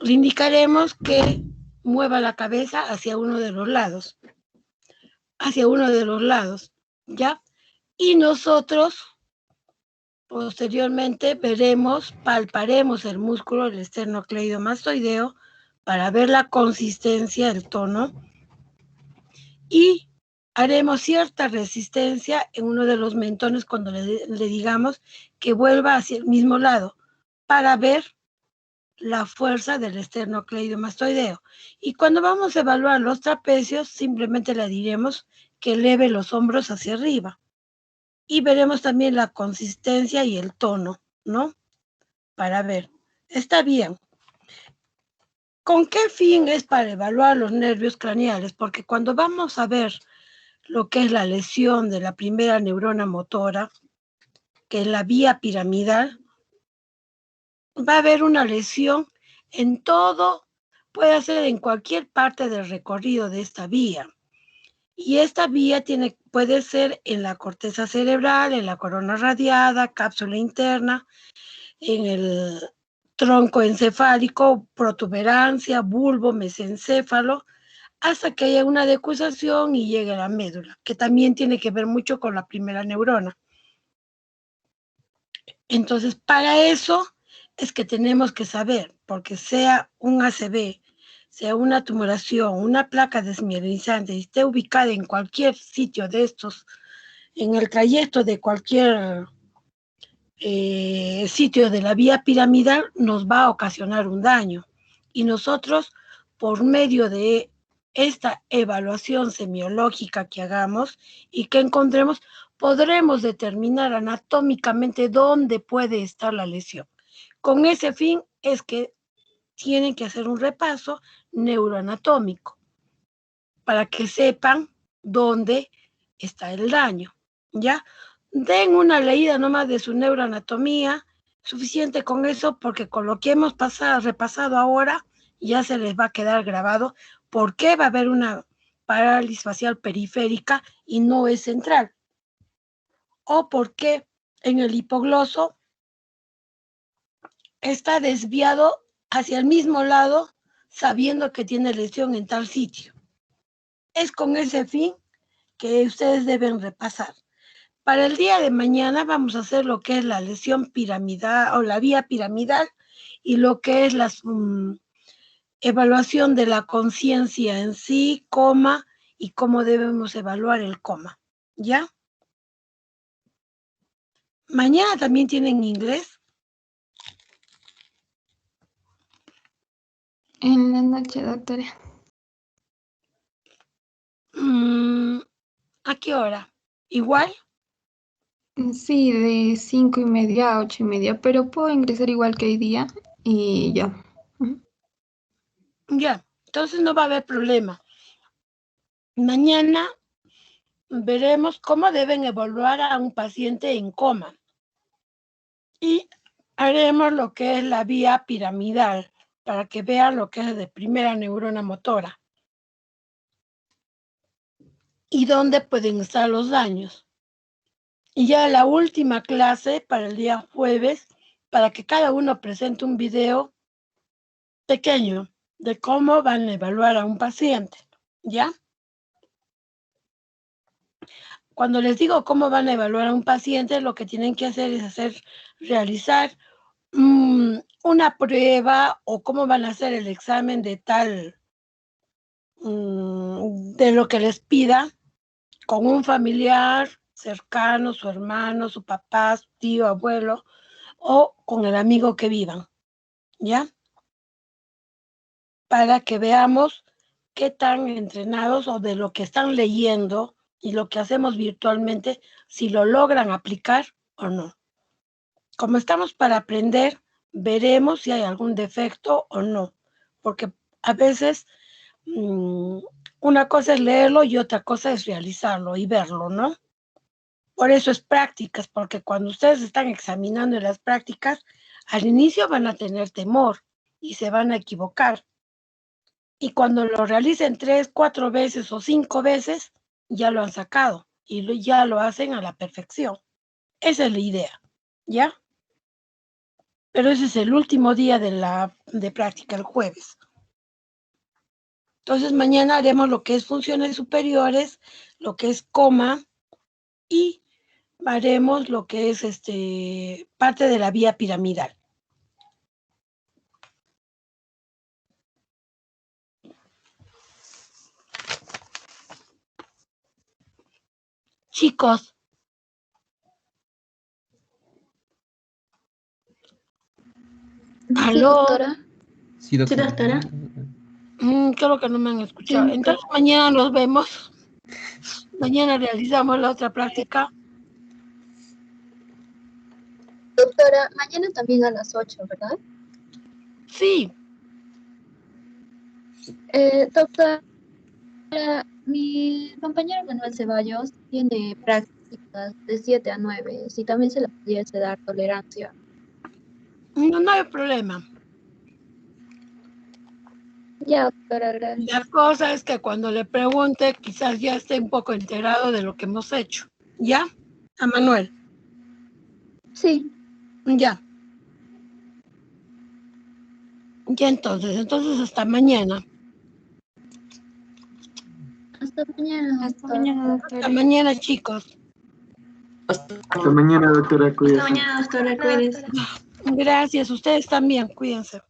Speaker 1: le indicaremos que mueva la cabeza hacia uno de los lados. ¿Ya? Y nosotros, posteriormente, palparemos el músculo del esternocleidomastoideo para ver la consistencia, el tono, y haremos cierta resistencia en uno de los mentones cuando le digamos que vuelva hacia el mismo lado para ver la fuerza del esternocleidomastoideo. Y cuando vamos a evaluar los trapecios, simplemente le diremos que eleve los hombros hacia arriba. Y veremos también la consistencia y el tono, ¿no? Para ver. Está bien. ¿Con qué fin es para evaluar los nervios craneales? Porque cuando vamos a ver lo que es la lesión de la primera neurona motora, que es la vía piramidal, va a haber una lesión en todo, puede ser en cualquier parte del recorrido de esta vía. Y esta vía puede ser en la corteza cerebral, en la corona radiada, cápsula interna, en el tronco encefálico, protuberancia, bulbo, mesencéfalo, hasta que haya una decusación y llegue a la médula, que también tiene que ver mucho con la primera neurona. Entonces, para eso es que tenemos que saber, porque sea un ACV, sea una tumoración, una placa desmielinizante, y esté ubicada en cualquier sitio de estos, en el trayecto de cualquier sitio de la vía piramidal, nos va a ocasionar un daño. Y nosotros, por medio de esta evaluación semiológica que hagamos y que encontremos, podremos determinar anatómicamente dónde puede estar la lesión. Con ese fin es que tienen que hacer un repaso neuroanatómico para que sepan dónde está el daño, ¿ya? Den una leída nomás de su neuroanatomía, suficiente con eso, porque con lo que hemos repasado ahora, ya se les va a quedar grabado por qué va a haber una parálisis facial periférica y no es central, o por qué en el hipogloso está desviado hacia el mismo lado, sabiendo que tiene lesión en tal sitio. Es con ese fin que ustedes deben repasar. Para el día de mañana vamos a hacer lo que es la lesión piramidal o la vía piramidal y lo que es la evaluación de la conciencia en sí, coma, y cómo debemos evaluar el coma, ¿ya? Mañana también tienen inglés.
Speaker 14: En la noche, doctora.
Speaker 1: ¿A qué hora? ¿Igual?
Speaker 14: Sí, de 5:30 a 8:30, pero puedo ingresar igual que hoy día y ya.
Speaker 1: Ya, entonces no va a haber problema. Mañana veremos cómo deben evaluar a un paciente en coma. Y haremos lo que es la vía piramidal para que vean lo que es de primera neurona motora. Y dónde pueden estar los daños. Y ya la última clase para el día jueves, para que cada uno presente un video pequeño de cómo van a evaluar a un paciente, ¿ya? Cuando les digo cómo van a evaluar a un paciente, lo que tienen que hacer es realizar una prueba o cómo van a hacer el examen de tal, de lo que les pida, con un familiar cercano, su hermano, su papá, su tío, abuelo, o con el amigo que vivan, ¿ya? Para que veamos qué tan entrenados o de lo que están leyendo y lo que hacemos virtualmente, si lo logran aplicar o no. Como estamos para aprender, veremos si hay algún defecto o no, porque a veces una cosa es leerlo y otra cosa es realizarlo y verlo, ¿no? Por eso es prácticas, porque cuando ustedes están examinando en las prácticas, al inicio van a tener temor y se van a equivocar. Y cuando lo realicen 3, 4 veces o 5 veces, ya lo han sacado y ya lo hacen a la perfección. Esa es la idea, ¿ya? Pero ese es el último día de práctica, el jueves. Entonces mañana haremos lo que es funciones superiores, lo que es coma, y haremos lo que es parte de la vía piramidal. Chicos. ¿Aló?
Speaker 5: Doctora.
Speaker 13: Sí, doctora.
Speaker 7: Sí, doctora.
Speaker 1: Creo que no me han escuchado. Entonces mañana nos vemos. Mañana realizamos la otra práctica.
Speaker 5: Doctora, mañana también a las 8, ¿verdad?
Speaker 1: Sí.
Speaker 5: Doctora, mi compañero Manuel Ceballos tiene prácticas de 7 a 9. Si también se le pudiese dar tolerancia.
Speaker 1: No hay problema.
Speaker 5: Ya, doctora, gracias.
Speaker 1: La cosa es que cuando le pregunte, quizás ya esté un poco enterado de lo que hemos hecho. ¿Ya? A Manuel.
Speaker 5: Sí.
Speaker 1: Ya. Ya entonces hasta mañana.
Speaker 5: Hasta mañana.
Speaker 14: Hasta mañana, doctora.
Speaker 1: Hasta mañana, chicos.
Speaker 3: Hasta mañana, doctora. Cuídese.
Speaker 7: Hasta mañana, doctora. Cuídese.
Speaker 1: Gracias. Ustedes también. Cuídense.